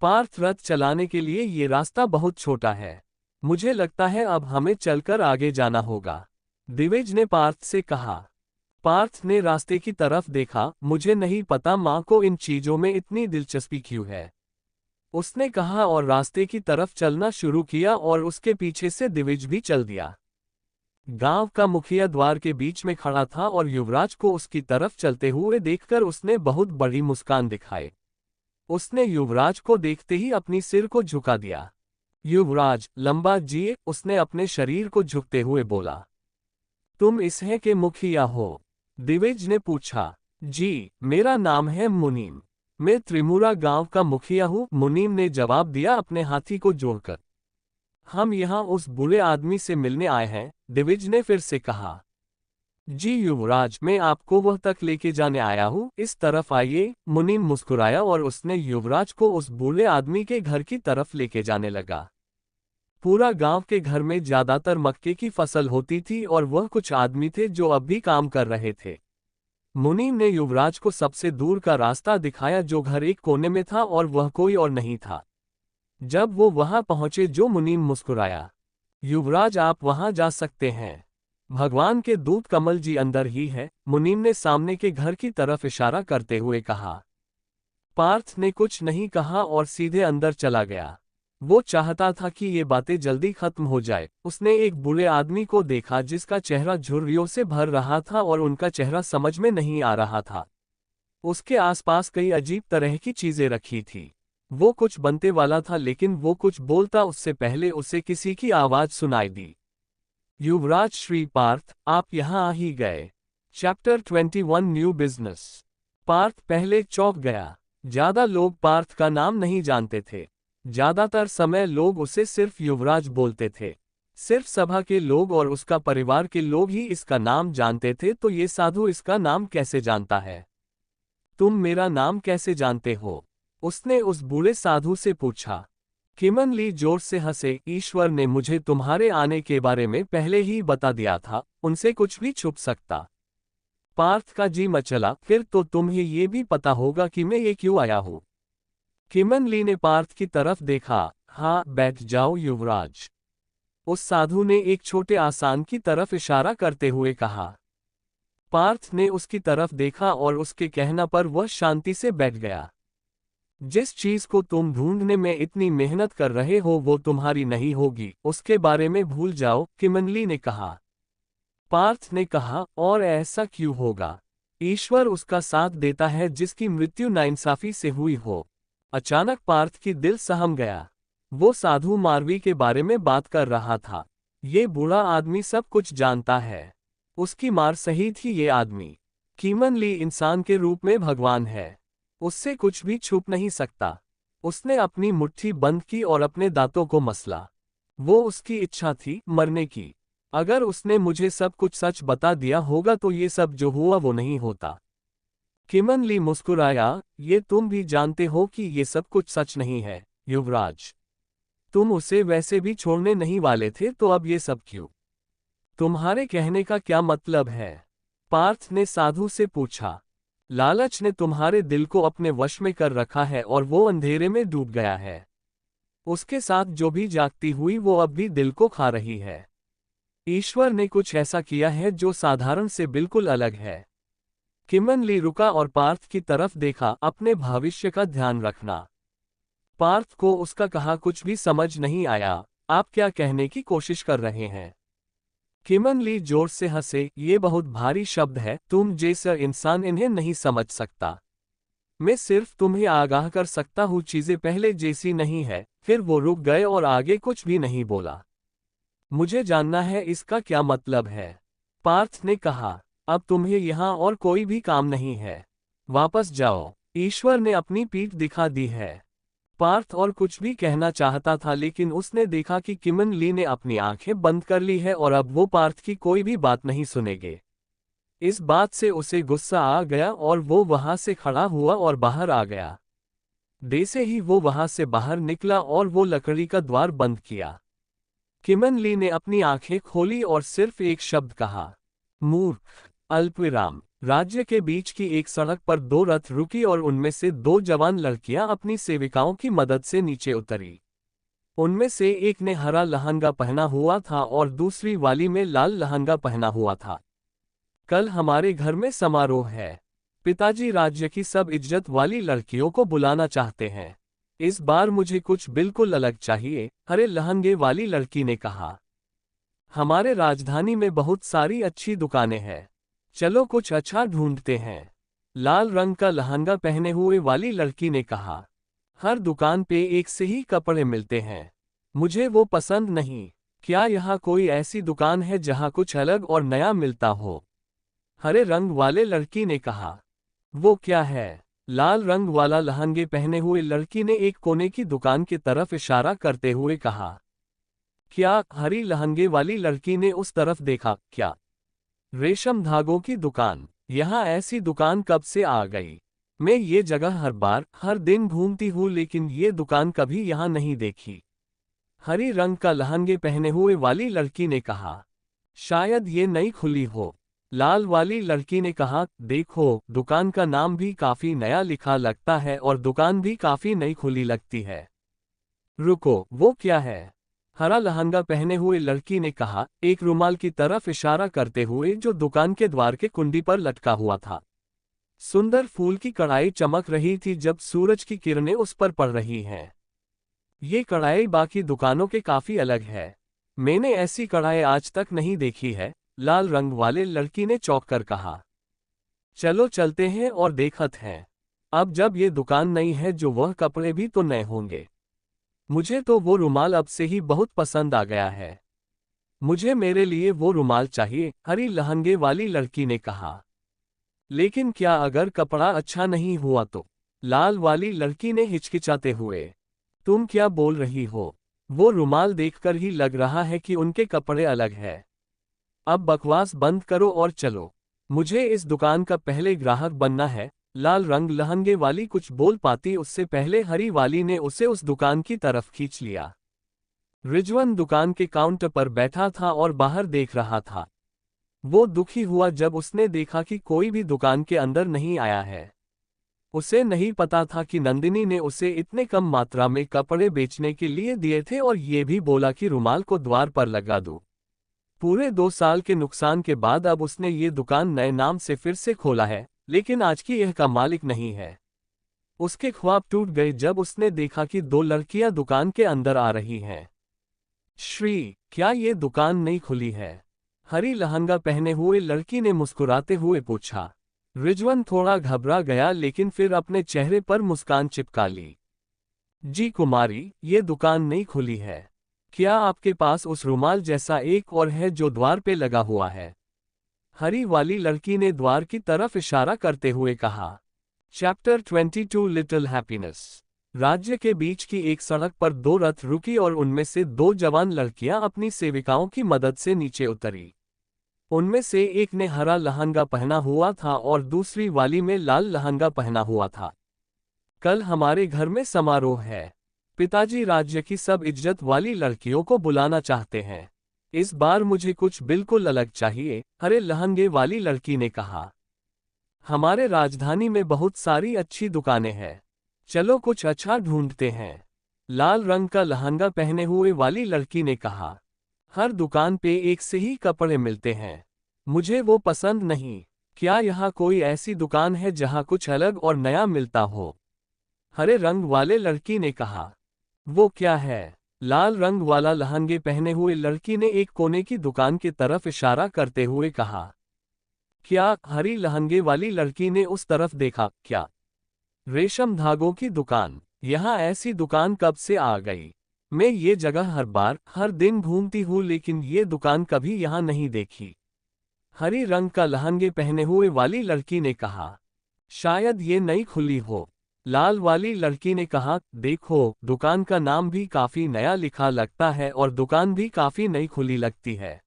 पार्थ, रथ चलाने के लिए ये रास्ता बहुत छोटा है। मुझे लगता है अब हमें चलकर आगे जाना होगा, दिविज ने पार्थ से कहा। पार्थ ने रास्ते की तरफ देखा। मुझे नहीं पता माँ को इन चीजों में इतनी दिलचस्पी क्यों है, उसने कहा और रास्ते की तरफ चलना शुरू किया और उसके पीछे से दिविज भी चल दिया। गांव का मुखिया द्वार के बीच में खड़ा था और युवराज को उसकी तरफ चलते हुए देखकर उसने बहुत बड़ी मुस्कान दिखाई। उसने युवराज को देखते ही अपनी सिर को झुका दिया। युवराज, लंबा जिए, उसने अपने शरीर को झुकते हुए बोला। तुम इसहे के मुखिया हो? दिविज ने पूछा। जी, मेरा नाम है मुनीम। मैं त्रिमुरा गांव का मुखिया हूँ, मुनीम ने जवाब दिया अपने हाथी को जोड़कर। हम यहाँ उस बुरे आदमी से मिलने आए हैं, दिविज ने फिर से कहा। जी युवराज, मैं आपको वह तक लेके जाने आया हूँ, इस तरफ आइए। मुनीम मुस्कुराया और उसने युवराज को उस बूढ़े आदमी के घर की तरफ लेके जाने लगा। पूरा गांव के घर में ज्यादातर मक्के की फसल होती थी और वह कुछ आदमी थे जो अब भी काम कर रहे थे। मुनीम ने युवराज को सबसे दूर का रास्ता दिखाया जो घर एक कोने में था और वह कोई और नहीं था। जब वो वहां पहुंचे जो मुनीम मुस्कुराया। युवराज, आप वहां जा सकते हैं। भगवान के दूत कमल जी अंदर ही है, मुनीम ने सामने के घर की तरफ इशारा करते हुए कहा। पार्थ ने कुछ नहीं कहा और सीधे अंदर चला गया। वो चाहता था कि ये बातें जल्दी खत्म हो जाए। उसने एक बूढ़े आदमी को देखा जिसका चेहरा झुर्रियों से भर रहा था और उनका चेहरा समझ में नहीं आ रहा था। उसके आसपास कई अजीब तरह की चीजें रखी थी। वो कुछ बनते वाला था लेकिन वो कुछ बोलता उससे पहले उसे किसी की आवाज सुनाई दी। युवराज श्री पार्थ, आप यहाँ आ ही गए। Chapter 21 new business. पार्थ पहले चौंक गया। ज्यादा लोग पार्थ का नाम नहीं जानते थे। ज्यादातर समय लोग उसे सिर्फ युवराज बोलते थे। सिर्फ सभा के लोग और उसका परिवार के लोग ही इसका नाम जानते थे, तो ये साधु इसका नाम कैसे जानता है? तुम मेरा नाम कैसे जानते हो? उसने उस बूढ़े साधु से पूछा। किमन ली जोर से हंसे। ईश्वर ने मुझे तुम्हारे आने के बारे में पहले ही बता दिया था, उनसे कुछ भी छुप सकता। पार्थ का जी मचला। फिर तो तुम्हें ये भी पता होगा कि मैं ये क्यों आया हूँ। किमन ली ने पार्थ की तरफ देखा। हाँ, बैठ जाओ युवराज। उस साधु ने एक छोटे आसान की तरफ इशारा करते हुए कहा। पार्थ ने उसकी तरफ देखा और उसके कहना पर वह शांति से बैठ गया। जिस चीज को तुम ढूंढने में इतनी मेहनत कर रहे हो वो तुम्हारी नहीं होगी, उसके बारे में भूल जाओ, किमनली ने कहा। पार्थ ने कहा, और ऐसा क्यों होगा? ईश्वर उसका साथ देता है जिसकी मृत्यु नाइंसाफी से हुई हो। अचानक पार्थ की दिल सहम गया। वो साधु मारवी के बारे में बात कर रहा था। ये बूढ़ा आदमी सब कुछ जानता है। उसकी मार सही थी। ये आदमी कीमन ली इंसान के रूप में भगवान है। उससे कुछ भी छुप नहीं सकता। उसने अपनी मुट्ठी बंद की और अपने दांतों को मसला। वो उसकी इच्छा थी मरने की। अगर उसने मुझे सब कुछ सच बता दिया होगा तो ये सब जो हुआ वो नहीं होता। किमन ली मुस्कुराया। ये तुम भी जानते हो कि ये सब कुछ सच नहीं है युवराज। तुम उसे वैसे भी छोड़ने नहीं वाले थे, तो अब ये सब क्यों? तुम्हारे कहने का क्या मतलब है? पार्थ ने साधु से पूछा। लालच ने तुम्हारे दिल को अपने वश में कर रखा है और वो अंधेरे में डूब गया है। उसके साथ जो भी जागती हुई वो अब भी दिल को खा रही है। ईश्वर ने कुछ ऐसा किया है जो साधारण से बिल्कुल अलग है। किमन ली रुका और पार्थ की तरफ देखा। अपने भविष्य का ध्यान रखना। पार्थ को उसका कहा कुछ भी समझ नहीं आया। आप क्या कहने की कोशिश कर रहे हैं? किमन ली जोर से हंसे। ये बहुत भारी शब्द है, तुम जैसा इंसान इन्हें नहीं समझ सकता। मैं सिर्फ तुम्हें आगाह कर सकता हूँ, चीजें पहले जैसी नहीं है। फिर वो रुक गए और आगे कुछ भी नहीं बोला। मुझे जानना है इसका क्या मतलब है, पार्थ ने कहा। अब तुम्हें यहाँ और कोई भी काम नहीं है। वापस जाओ। ईश्वर ने अपनी पीठ दिखा दी है। पार्थ और कुछ भी कहना चाहता था लेकिन उसने देखा कि किमन ली ने अपनी आंखें बंद कर ली है और अब वो पार्थ की कोई भी बात नहीं सुनेंगे। इस बात से उसे गुस्सा आ गया और वो वहां से खड़ा हुआ और बाहर आ गया। जैसे ही वो वहां से बाहर निकला और वो लकड़ी का द्वार बंद किया, किमन ली ने अपनी आंखें खोली और सिर्फ एक शब्द कहा, मूर्ख। अल्पविराम। राज्य के बीच की एक सड़क पर दो रथ रुकी और उनमें से दो जवान लड़कियां अपनी सेविकाओं की मदद से नीचे उतरी। उनमें से एक ने हरा लहंगा पहना हुआ था और दूसरी वाली में लाल लहंगा पहना हुआ था। कल हमारे घर में समारोह है। पिताजी राज्य की सब इज्जत वाली लड़कियों को बुलाना चाहते हैं। इस बार मुझे कुछ बिल्कुल अलग चाहिए, हरे लहंगे वाली लड़की ने कहा। हमारे राजधानी में बहुत सारी अच्छी दुकानें हैं। चलो कुछ अच्छा ढूंढते हैं, लाल रंग का लहंगा पहने हुए वाली लड़की ने कहा। हर दुकान पे एक से ही कपड़े मिलते हैं, मुझे वो पसंद नहीं। क्या यहाँ कोई ऐसी दुकान है जहाँ कुछ अलग और नया मिलता हो? हरे रंग वाले लड़की ने कहा। वो क्या है? लाल रंग वाला लहंगे पहने हुए लड़की ने एक कोने की दुकान की तरफ इशारा करते हुए कहा। क्या? हरी लहंगे वाली लड़की ने उस तरफ देखा। क्या रेशम धागों की दुकान। यहाँ ऐसी दुकान कब से आ गई? मैं ये जगह हर बार हर दिन घूमती हूँ लेकिन ये दुकान कभी यहाँ नहीं देखी। हरी रंग का लहंगे पहने हुए वाली लड़की ने कहा। शायद ये नई खुली हो। लाल वाली लड़की ने कहा, देखो दुकान का नाम भी काफी नया लिखा लगता है और दुकान भी काफी नई खुली लगती है। रुको, वो क्या है? हरा लहंगा पहने हुए लड़की ने कहा, एक रुमाल की तरफ इशारा करते हुए जो दुकान के द्वार के कुंडी पर लटका हुआ था। सुंदर फूल की कढ़ाई चमक रही थी जब सूरज की किरणें उस पर पड़ रही हैं। ये कढ़ाई बाकी दुकानों के काफी अलग है। मैंने ऐसी कढ़ाई आज तक नहीं देखी है, लाल रंग वाले लड़की ने चौंक कर कहा। चलो चलते हैं और देखते हैं। अब जब ये दुकान नई है जो वह कपड़े भी तो नए होंगे। मुझे तो वो रुमाल अब से ही बहुत पसंद आ गया है। मुझे मेरे लिए वो रुमाल चाहिए, हरी लहंगे वाली लड़की ने कहा। लेकिन क्या अगर कपड़ा अच्छा नहीं हुआ तो? लाल वाली लड़की ने हिचकिचाते हुए। तुम क्या बोल रही हो? वो रुमाल देखकर ही लग रहा है कि उनके कपड़े अलग है। अब बकवास बंद करो और चलो। मुझे इस दुकान का पहले ग्राहक बनना है। लाल रंग लहंगे वाली कुछ बोल पाती उससे पहले हरी वाली ने उसे उस दुकान की तरफ खींच लिया। रिजवन दुकान के काउंटर पर बैठा था और बाहर देख रहा था। वो दुखी हुआ जब उसने देखा कि कोई भी दुकान के अंदर नहीं आया है। उसे नहीं पता था कि नंदिनी ने उसे इतने कम मात्रा में कपड़े बेचने के लिए दिए थे और ये भी बोला कि रुमाल को द्वार पर लगा दो। पूरे 2 साल के नुकसान के बाद अब उसने ये दुकान नए नाम से फिर से खोला है, लेकिन आज की यह का मालिक नहीं है। उसके ख्वाब टूट गए जब उसने देखा कि 2 लड़कियां दुकान के अंदर आ रही हैं। श्री, क्या ये दुकान नई खुली है? हरी लहंगा पहने हुए लड़की ने मुस्कुराते हुए पूछा। रिजवन थोड़ा घबरा गया लेकिन फिर अपने चेहरे पर मुस्कान चिपका ली। जी कुमारी, ये दुकान नई खुली है। क्या आपके पास उस रुमाल जैसा एक और है जो द्वार पे लगा हुआ है? हरी वाली लड़की ने द्वार की तरफ इशारा करते हुए कहा। Chapter 22 little happiness. राज्य के बीच की एक सड़क पर 2 रथ रुकी और उनमें से 2 जवान लड़कियां अपनी सेविकाओं की मदद से नीचे उतरी। उनमें से एक ने हरा लहंगा पहना हुआ था और दूसरी वाली में लाल लहंगा पहना हुआ था। कल हमारे घर में समारोह है। पिताजी राज्य की सब इज्जत वाली लड़कियों को बुलाना चाहते हैं। इस बार मुझे कुछ बिल्कुल अलग चाहिए, हरे लहंगे वाली लड़की ने कहा। हमारे राजधानी में बहुत सारी अच्छी दुकानें हैं। चलो कुछ अच्छा ढूंढते हैं। लाल रंग का लहंगा पहने हुए वाली लड़की ने कहा। हर दुकान पे एक से ही कपड़े मिलते हैं। मुझे वो पसंद नहीं। क्या यहाँ कोई ऐसी दुकान है जहाँ कुछ अलग और नया मिलता हो? हरे रंग वाले लड़की ने कहा। वो क्या है? लाल रंग वाला लहंगे पहने हुए लड़की ने एक कोने की दुकान की तरफ इशारा करते हुए कहा। क्या? हरी लहंगे वाली लड़की ने उस तरफ देखा। क्या? रेशम धागों की दुकान। यहाँ ऐसी दुकान कब से आ गई? मैं ये जगह हर बार हर दिन घूमती हूँ लेकिन ये दुकान कभी यहाँ नहीं देखी। हरी रंग का लहंगे पहने हुए वाली लड़की ने कहा। शायद ये नई खुली हो। लाल वाली लड़की ने कहा, देखो दुकान का नाम भी काफी नया लिखा लगता है और दुकान भी काफी नई खुली लगती है।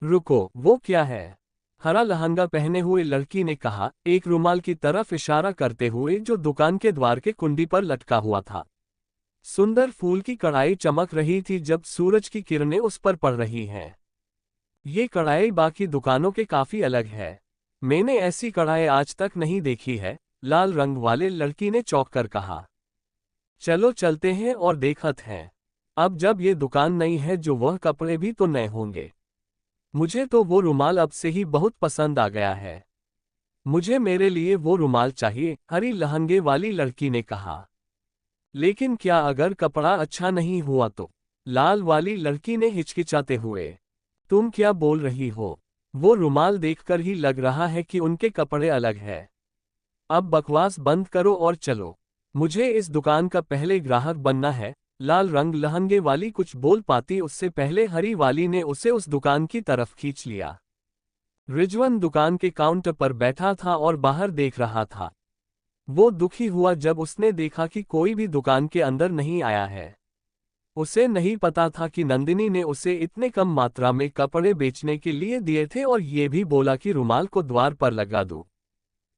रुको, वो क्या है? हरा लहंगा पहने हुए लड़की ने कहा, एक रुमाल की तरफ इशारा करते हुए जो दुकान के द्वार के कुंडी पर लटका हुआ था। सुंदर फूल की कढ़ाई चमक रही थी जब सूरज की किरणें उस पर पड़ रही हैं। ये कढ़ाई बाकी दुकानों के काफी अलग है। मैंने ऐसी कढ़ाई आज तक नहीं देखी है, लाल रंग वाले लड़की ने चौंक कर कहा। चलो चलते हैं और देखते हैं। अब जब ये दुकान नई है जो वह कपड़े भी तो नए होंगे। मुझे तो वो रुमाल अब से ही बहुत पसंद आ गया है। मुझे मेरे लिए वो रुमाल चाहिए, हरी लहंगे वाली लड़की ने कहा। लेकिन क्या अगर कपड़ा अच्छा नहीं हुआ तो? लाल वाली लड़की ने हिचकिचाते हुए। तुम क्या बोल रही हो? वो रुमाल देखकर ही लग रहा है कि उनके कपड़े अलग है। अब बकवास बंद करो और चलो। मुझे इस दुकान का पहले ग्राहक बनना है। लाल रंग लहंगे वाली कुछ बोल पाती उससे पहले हरी वाली ने उसे उस दुकान की तरफ खींच लिया। रिजवन दुकान के काउंटर पर बैठा था और बाहर देख रहा था। वो दुखी हुआ जब उसने देखा कि कोई भी दुकान के अंदर नहीं आया है। उसे नहीं पता था कि नंदिनी ने उसे इतने कम मात्रा में कपड़े बेचने के लिए दिए थे और ये भी बोला कि रुमाल को द्वार पर लगा दूं।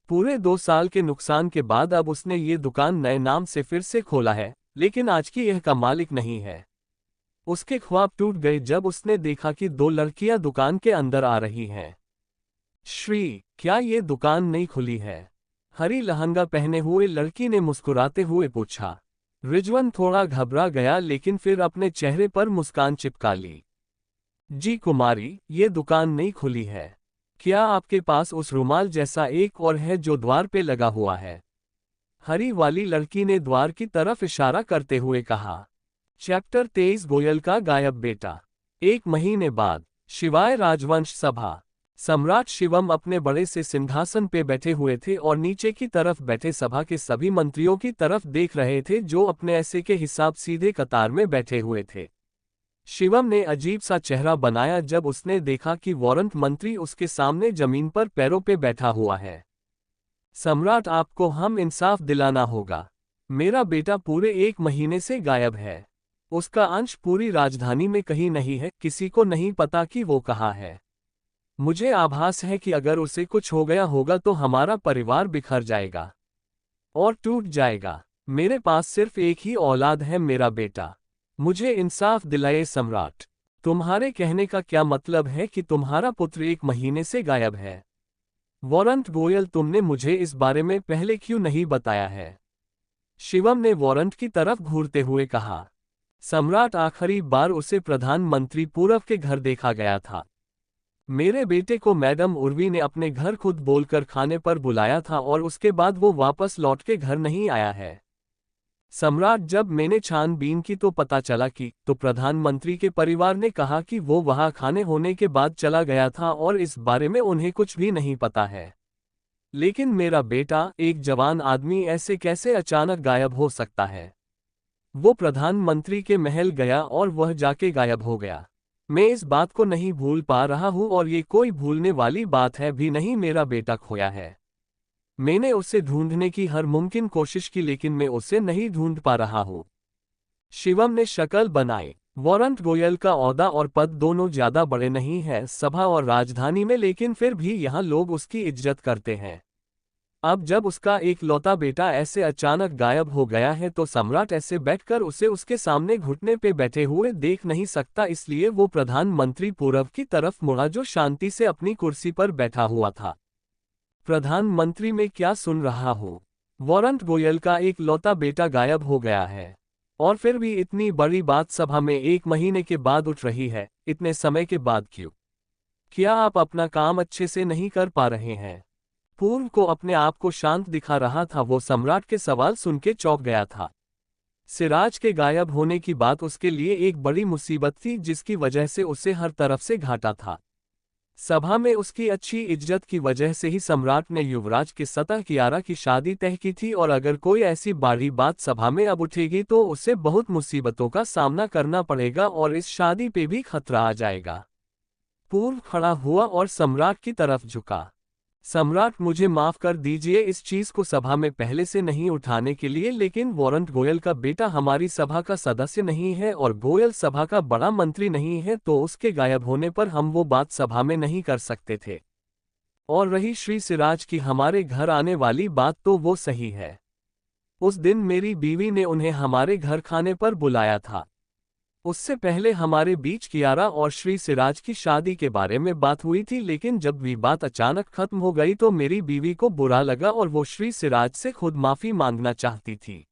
पूरे 2 साल के नुकसान के बाद अब उसने ये दुकान नए नाम से फिर से खोला है, लेकिन आज की यह का मालिक नहीं है। उसके ख्वाब टूट गए जब उसने देखा कि 2 लड़कियां दुकान के अंदर आ रही हैं। श्री, क्या ये दुकान नई खुली है? हरी लहंगा पहने हुए लड़की ने मुस्कुराते हुए पूछा। रिजवन थोड़ा घबरा गया लेकिन फिर अपने चेहरे पर मुस्कान चिपका ली। जी कुमारी, ये दुकान नहीं खुली है। क्या आपके पास उस रुमाल जैसा एक और है जो द्वार पे लगा हुआ है? हरी वाली लड़की ने द्वार की तरफ इशारा करते हुए कहा। चैप्टर 23 गोयल का गायब बेटा। 1 महीने बाद, शिवाय राजवंश सभा। सम्राट शिवम अपने बड़े से सिंहासन पे बैठे हुए थे और नीचे की तरफ बैठे सभा के सभी मंत्रियों की तरफ देख रहे थे जो अपने ऐसे के हिसाब सीधे कतार में बैठे हुए थे। शिवम ने अजीब सा चेहरा बनाया जब उसने देखा कि वारंट मंत्री उसके सामने जमीन पर पैरों पे बैठा हुआ है। सम्राट, आपको हम इंसाफ दिलाना होगा। मेरा बेटा पूरे 1 महीने से गायब है। उसका अंश पूरी राजधानी में कहीं नहीं है, किसी को नहीं पता कि वो कहाँ है। मुझे आभास है कि अगर उसे कुछ हो गया होगा तो हमारा परिवार बिखर जाएगा और टूट जाएगा। मेरे पास सिर्फ एक ही औलाद है, मेरा बेटा। मुझे इंसाफ दिलाए सम्राट। तुम्हारे कहने का क्या मतलब है कि तुम्हारा पुत्र 1 महीने से गायब है? वारंट गोयल, तुमने मुझे इस बारे में पहले क्यों नहीं बताया है? शिवम ने वारंट की तरफ घूरते हुए कहा। सम्राट, आखिरी बार उसे प्रधानमंत्री पूरव के घर देखा गया था। मेरे बेटे को मैडम उर्वी ने अपने घर खुद बोलकर खाने पर बुलाया था और उसके बाद वो वापस लौट के घर नहीं आया है। सम्राट, जब मैंने छानबीन की तो पता चला कि प्रधानमंत्री के परिवार ने कहा कि वो वहां खाने होने के बाद चला गया था और इस बारे में उन्हें कुछ भी नहीं पता है। लेकिन मेरा बेटा, एक जवान आदमी ऐसे कैसे अचानक गायब हो सकता है? वो प्रधानमंत्री के महल गया और वह जाके गायब हो गया। मैं इस बात को नहीं भूल पा रहा हूँ और ये कोई भूलने वाली बात है भी नहीं। मेरा बेटा खोया है। मैंने उसे ढूंढने की हर मुमकिन कोशिश की लेकिन मैं उसे नहीं ढूंढ पा रहा हूँ। शिवम ने शक्ल बनाई। वारंट गोयल का ओहदा और पद दोनों ज्यादा बड़े नहीं हैं सभा और राजधानी में, लेकिन फिर भी यहाँ लोग उसकी इज्जत करते हैं। अब जब उसका एक लौता बेटा ऐसे अचानक गायब हो गया है तो सम्राट ऐसे बैठकर उसे उसके सामने घुटने पे बैठे हुए देख नहीं सकता, इसलिए वो प्रधानमंत्री पूरव की तरफ मुड़ा जो शांति से अपनी कुर्सी पर बैठा हुआ था। प्रधानमंत्री, मैं क्या सुन रहा हूँ? वारंट गोयल का एक लौता बेटा गायब हो गया है और फिर भी इतनी बड़ी बात सभा में 1 महीने के बाद उठ रही है। इतने समय के बाद क्यों? क्या आप अपना काम अच्छे से नहीं कर पा रहे हैं? पूर्व को अपने आप को शांत दिखा रहा था। वो सम्राट के सवाल सुन के चौंक गया था। सिराज के गायब होने की बात उसके लिए एक बड़ी मुसीबत थी जिसकी वजह से उसे हर तरफ से घाटा था। सभा में उसकी अच्छी इज्जत की वजह से ही सम्राट ने युवराज के सतह कियारा की शादी तय की थी और अगर कोई ऐसी बड़ी बात सभा में अब उठेगी तो उसे बहुत मुसीबतों का सामना करना पड़ेगा और इस शादी पे भी खतरा आ जाएगा। पूर्व खड़ा हुआ और सम्राट की तरफ झुका। सम्राट, मुझे माफ कर दीजिए इस चीज को सभा में पहले से नहीं उठाने के लिए, लेकिन वारंट गोयल का बेटा हमारी सभा का सदस्य नहीं है और गोयल सभा का बड़ा मंत्री नहीं है, तो उसके गायब होने पर हम वो बात सभा में नहीं कर सकते थे। और रही श्री सिराज की हमारे घर आने वाली बात, तो वो सही है। उस दिन मेरी बीवी ने उन्हें हमारे घर खाने पर बुलाया था। उससे पहले हमारे बीच कियारा और श्री सिराज की शादी के बारे में बात हुई थी, लेकिन जब भी बात अचानक खत्म हो गई तो मेरी बीवी को बुरा लगा और वो श्री सिराज से खुद माफी मांगना चाहती थी।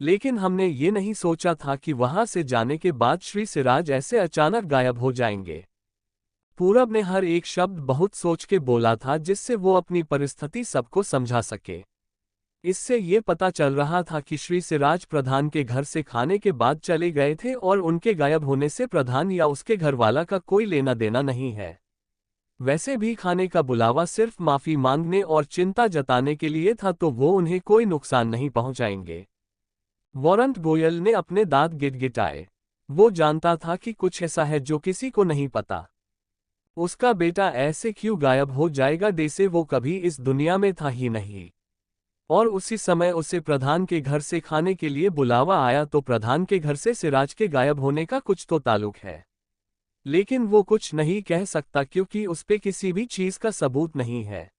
लेकिन हमने ये नहीं सोचा था कि वहां से जाने के बाद श्री सिराज ऐसे अचानक गायब हो जाएंगे। पूरब ने हर एक शब्द बहुत सोच के बोला था जिससे वो अपनी परिस्थिति सबको समझा सके। इससे ये पता चल रहा था कि श्री सिराज प्रधान के घर से खाने के बाद चले गए थे और उनके गायब होने से प्रधान या उसके घरवाला का कोई लेना देना नहीं है। वैसे भी खाने का बुलावा सिर्फ माफी मांगने और चिंता जताने के लिए था, तो वो उन्हें कोई नुकसान नहीं पहुंचाएंगे। वारंट गोयल ने अपने दांत गिटगिटाए। वो जानता था कि कुछ ऐसा है जो किसी को नहीं पता। उसका बेटा ऐसे क्यों गायब हो जाएगा जैसे वो कभी इस दुनिया में था ही नहीं। और उसी समय उसे प्रधान के घर से खाने के लिए बुलावा आया तो प्रधान के घर से सिराज के गायब होने का कुछ तो ताल्लुक है, लेकिन वो कुछ नहीं कह सकता क्योंकि उस पे किसी भी चीज का सबूत नहीं है।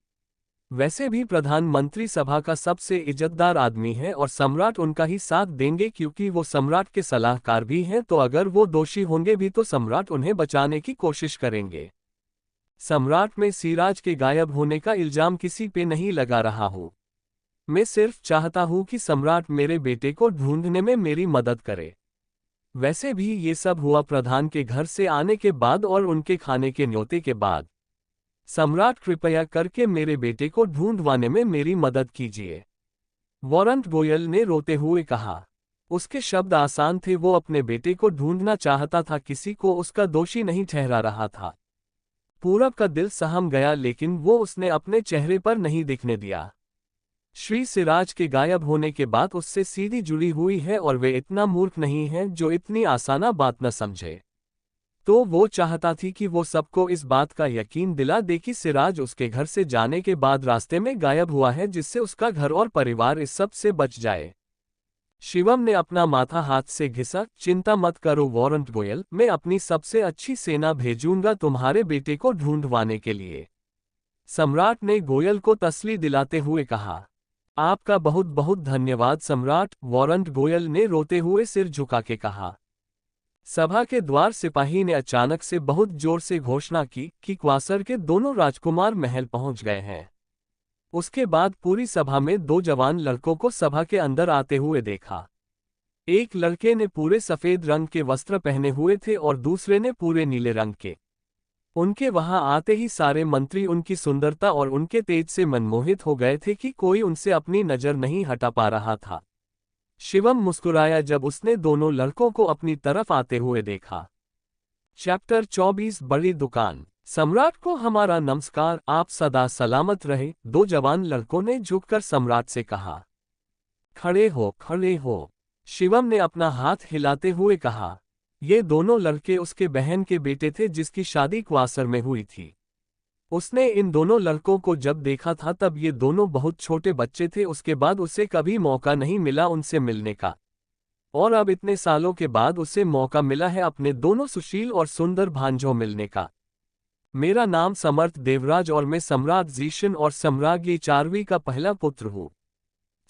वैसे भी प्रधानमंत्री सभा का सबसे इज्जतदार आदमी है और सम्राट उनका ही साथ देंगे क्योंकि वो सम्राट के सलाहकार भी हैं, तो अगर वो दोषी होंगे भी तो सम्राट उन्हें बचाने की कोशिश करेंगे। सम्राट में सिराज के गायब होने का इल्जाम किसी पे नहीं लगा रहा हूँ। मैं सिर्फ चाहता हूँ कि सम्राट मेरे बेटे को ढूंढने में मेरी मदद करे। वैसे भी ये सब हुआ प्रधान के घर से आने के बाद और उनके खाने के न्योते के बाद। सम्राट कृपया करके मेरे बेटे को ढूंढवाने में मेरी मदद कीजिए, वारंट गोयल ने रोते हुए कहा। उसके शब्द आसान थे, वो अपने बेटे को ढूंढना चाहता था, किसी को उसका दोषी नहीं ठहरा रहा था। पूरब का दिल सहम गया लेकिन वो उसने अपने चेहरे पर नहीं दिखने दिया। श्री सिराज के गायब होने के बाद उससे सीधी जुड़ी हुई है और वे इतना मूर्ख नहीं है जो इतनी आसाना बात न समझे। तो वो चाहता थी कि वो सबको इस बात का यकीन दिला दे कि सिराज उसके घर से जाने के बाद रास्ते में गायब हुआ है, जिससे उसका घर और परिवार इस सब से बच जाए। शिवम ने अपना माथा हाथ से घिसा। चिंता मत करो वारंट गोयल, मैं अपनी सबसे अच्छी सेना भेजूंगा तुम्हारे बेटे को ढूंढवाने के लिए, सम्राट ने गोयल को तसल्ली दिलाते हुए कहा। आपका बहुत बहुत धन्यवाद सम्राट, वारंट गोयल ने रोते हुए सिर झुका के कहा। सभा के द्वार सिपाही ने अचानक से बहुत जोर से घोषणा की कि क्वासर के दोनों राजकुमार महल पहुंच गए हैं। उसके बाद पूरी सभा में दो जवान लड़कों को सभा के अंदर आते हुए देखा। एक लड़के ने पूरे सफेद रंग के वस्त्र पहने हुए थे और दूसरे ने पूरे नीले रंग के। उनके वहां आते ही सारे मंत्री उनकी सुंदरता और उनके तेज से मनमोहित हो गए थे कि कोई उनसे अपनी नजर नहीं हटा पा रहा था। शिवम मुस्कुराया जब उसने दोनों लड़कों को अपनी तरफ आते हुए देखा। चैप्टर 24 बड़ी दुकान। सम्राट को हमारा नमस्कार, आप सदा सलामत रहे, दो जवान लड़कों ने झुककर सम्राट से कहा। खड़े हो खड़े हो, शिवम ने अपना हाथ हिलाते हुए कहा। ये दोनों लड़के उसके बहन के बेटे थे जिसकी शादी क्वासर में हुई थी। उसने इन दोनों लड़कों को जब देखा था तब ये दोनों बहुत छोटे बच्चे थे। उसके बाद उसे कभी मौका नहीं मिला उनसे मिलने का, और अब इतने सालों के बाद उसे मौका मिला है अपने दोनों सुशील और सुंदर भांजों मिलने का। मेरा नाम समर्थ देवराज और मैं सम्राट जीशन और सम्राज्ञी चारवी का पहला पुत्र हूँ,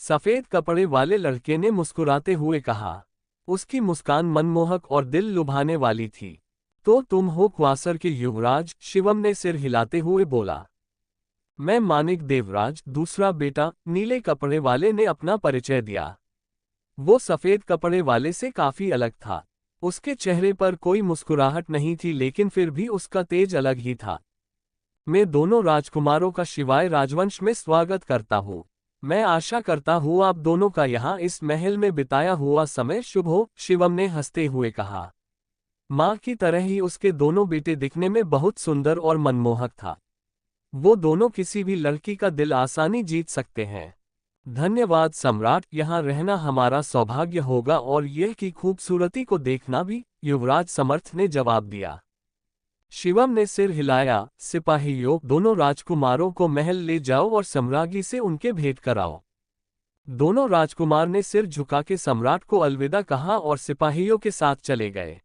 सफेद कपड़े वाले लड़के ने मुस्कुराते हुए कहा। उसकी मुस्कान मनमोहक और दिल लुभाने वाली थी। तो तुम हो क्वासर के युवराज, शिवम ने सिर हिलाते हुए बोला। मैं मानिक देवराज, दूसरा बेटा, नीले कपड़े वाले ने अपना परिचय दिया। वो सफेद कपड़े वाले से काफी अलग था। उसके चेहरे पर कोई मुस्कुराहट नहीं थी लेकिन फिर भी उसका तेज अलग ही था। मैं दोनों राजकुमारों का शिवाय राजवंश में स्वागत करता हूँ। मैं आशा करता हूँ आप दोनों का यहाँ इस महल में बिताया हुआ समय शुभ हो, शिवम ने हंसते हुए कहा। माँ की तरह ही उसके दोनों बेटे दिखने में बहुत सुंदर और मनमोहक था। वो दोनों किसी भी लड़की का दिल आसानी जीत सकते हैं। धन्यवाद सम्राट, यहाँ रहना हमारा सौभाग्य होगा और यह की खूबसूरती को देखना भी, युवराज समर्थ ने जवाब दिया। शिवम ने सिर हिलाया। सिपाहियों, दोनों राजकुमारों को महल ले जाओ और सम्राज्ञी से उनके भेंट कराओ। दोनों राजकुमार ने सिर झुका के सम्राट को अलविदा कहा और सिपाहियों के साथ चले गए।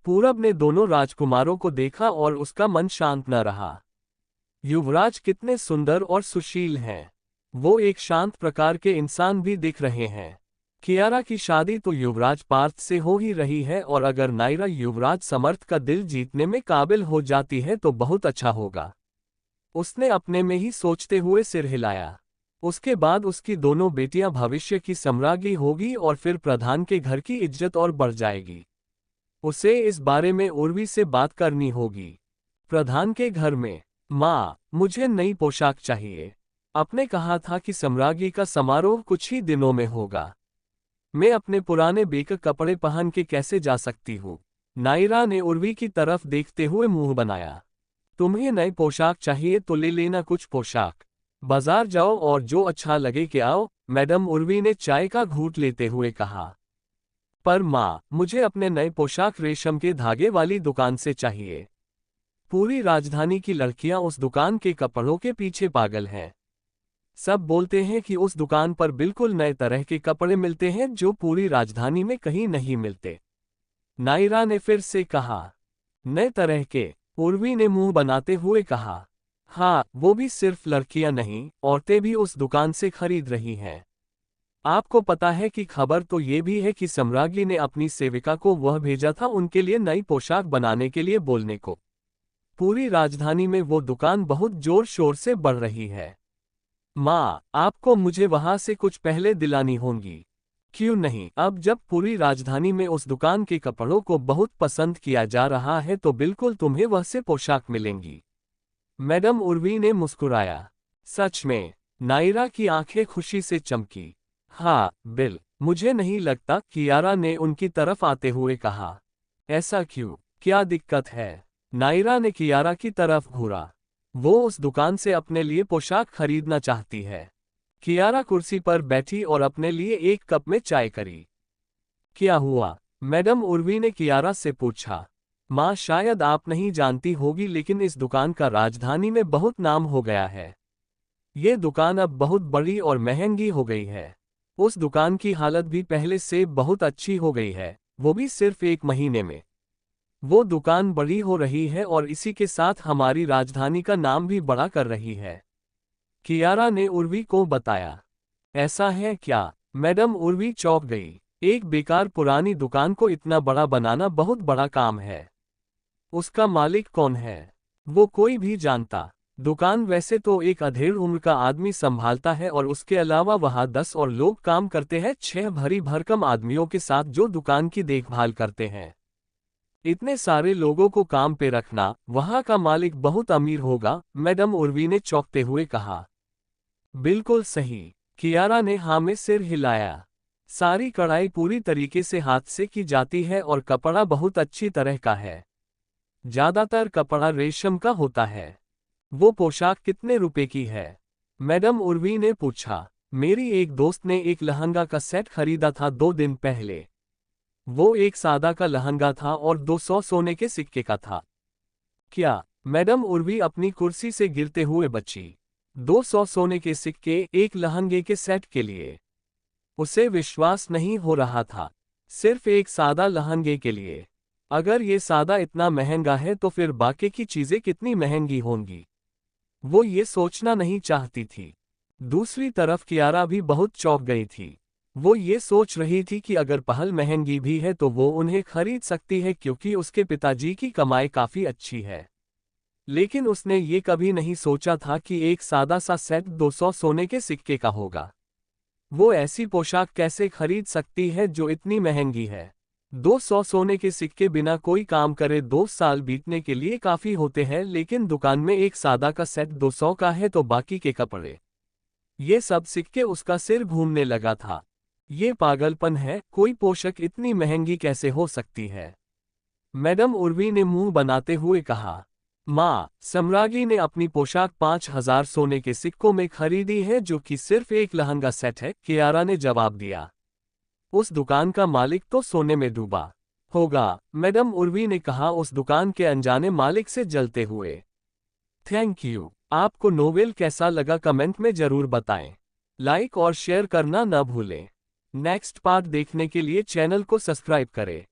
पूरब ने दोनों राजकुमारों को देखा और उसका मन शांत न रहा। युवराज कितने सुंदर और सुशील हैं। वो एक शांत प्रकार के इंसान भी दिख रहे हैं। कियारा की शादी तो युवराज पार्थ से हो ही रही है और अगर नायरा युवराज समर्थ का दिल जीतने में काबिल हो जाती है तो बहुत अच्छा होगा। उसने अपने में ही सोचते हुए सिर हिलाया। उसके बाद उसकी दोनों बेटियां भविष्य की सम्राज्ञी होगी और फिर प्रधान के घर की इज्जत और बढ़ जाएगी। उसे इस बारे में उर्वी से बात करनी होगी। प्रधान के घर में। माँ, मुझे नई पोशाक चाहिए। आपने कहा था कि सम्राज्ञी का समारोह कुछ ही दिनों में होगा। मैं अपने पुराने बेकर कपड़े पहन के कैसे जा सकती हूँ? नायरा ने उर्वी की तरफ देखते हुए मुंह बनाया। तुम्हें नई पोशाक चाहिए तो ले लेना कुछ पोशाक। बाजार जाओ और जो अच्छा लगे के आओ, मैडम उर्वी ने चाय का घूंट लेते हुए कहा। पर माँ, मुझे अपने नए पोशाक रेशम के धागे वाली दुकान से चाहिए। पूरी राजधानी की लड़कियां उस दुकान के कपड़ों के पीछे पागल हैं। सब बोलते हैं कि उस दुकान पर बिल्कुल नए तरह के कपड़े मिलते हैं जो पूरी राजधानी में कहीं नहीं मिलते। नायरा ने फिर से कहा। नए तरह के? उर्वी ने मुंह बनाते हुए कहा। हाँ, वो भी सिर्फ लड़कियां नहीं, औरतें भी उस दुकान से खरीद रही हैं। आपको पता है कि खबर तो ये भी है कि सम्राज्ञी ने अपनी सेविका को वह भेजा था उनके लिए नई पोशाक बनाने के लिए बोलने को। पूरी राजधानी में वो दुकान बहुत जोर शोर से बढ़ रही है। माँ, आपको मुझे वहां से कुछ पहले दिलानी होंगी। क्यों नहीं, अब जब पूरी राजधानी में उस दुकान के कपड़ों को बहुत पसंद किया जा रहा है तो बिल्कुल तुम्हें वह से पोशाक मिलेंगी। मैडम उर्वी ने मुस्कुराया। सच में? नायरा की आंखें खुशी से चमकी। हाँ, बिल, मुझे नहीं लगता, कियारा ने उनकी तरफ आते हुए कहा। ऐसा क्यों? क्या दिक्कत है? नायरा ने कियारा की तरफ घूरा। वो उस दुकान से अपने लिए पोशाक खरीदना चाहती है। कियारा कुर्सी पर बैठी और अपने लिए एक कप में चाय करी। क्या हुआ? मैडम उर्वी ने कियारा से पूछा। माँ, शायद आप नहीं जानती होगी लेकिन इस दुकान का राजधानी में बहुत नाम हो गया है। ये दुकान अब बहुत बड़ी और महंगी हो गई है। उस दुकान की हालत भी पहले से बहुत अच्छी हो गई है, वो भी सिर्फ 1 महीने में। वो दुकान बड़ी हो रही है और इसी के साथ हमारी राजधानी का नाम भी बड़ा कर रही है। कियारा ने उर्वी को बताया। ऐसा है क्या? मैडम उर्वी चौंक गई। एक बेकार पुरानी दुकान को इतना बड़ा बनाना बहुत बड़ा काम है। उसका मालिक कौन है? वो कोई भी जानता। दुकान वैसे तो एक अधेड़ उम्र का आदमी संभालता है और उसके अलावा वहां 10 और लोग काम करते हैं, 6 भरी भरकम आदमियों के साथ जो दुकान की देखभाल करते हैं। इतने सारे लोगों को काम पे रखना, वहां का मालिक बहुत अमीर होगा, मैडम उर्वी ने चौंकते हुए कहा। बिल्कुल सही, कियारा ने हाँ में सिर हिलाया। सारी कढ़ाई पूरी तरीके से हाथ से की जाती है और कपड़ा बहुत अच्छी तरह का है। ज्यादातर कपड़ा रेशम का होता है। वो पोशाक कितने रुपए की है? मैडम उर्वी ने पूछा। मेरी एक दोस्त ने एक लहंगा का सेट खरीदा था 2 दिन पहले। वो एक सादा का लहंगा था और 200 सोने के सिक्के का था। क्या? मैडम उर्वी अपनी कुर्सी से गिरते हुए बची। 200 सोने के सिक्के एक लहंगे के सेट के लिए? उसे विश्वास नहीं हो रहा था। सिर्फ एक सादा लहंगे के लिए? अगर ये सादा इतना महंगा है तो फिर बाकी की चीजें कितनी महंगी होंगी? वो ये सोचना नहीं चाहती थी। दूसरी तरफ कियारा भी बहुत चौंक गई थी। वो ये सोच रही थी कि अगर पहल महंगी भी है तो वो उन्हें खरीद सकती है क्योंकि उसके पिताजी की कमाई काफी अच्छी है। लेकिन उसने ये कभी नहीं सोचा था कि एक सादा सा सेट 200 सोने के सिक्के का होगा। वो ऐसी पोशाक कैसे खरीद सकती है जो इतनी महंगी है? 200 सोने के सिक्के बिना कोई काम करे 2 साल बीतने के लिए काफी होते हैं, लेकिन दुकान में एक सादा का सेट 200 का है तो बाकी के कपड़े, ये सब सिक्के उसका सिर घूमने लगा था। ये पागलपन है, कोई पोशाक इतनी महंगी कैसे हो सकती है? मैडम उर्वी ने मुंह बनाते हुए कहा। माँ, सम्राज्ञी ने अपनी पोशाक 5000 सोने के सिक्कों में खरीदी है जो कि सिर्फ एक लहंगा सेट है, कियारा ने जवाब दिया। उस दुकान का मालिक तो सोने में डूबा होगा, मैडम उर्वी ने कहा उस दुकान के अनजाने मालिक से जलते हुए। Thank you. आपको नोवेल कैसा लगा कमेंट में जरूर बताएं। लाइक और शेयर करना न भूलें। नेक्स्ट पार्ट देखने के लिए चैनल को सब्सक्राइब करें।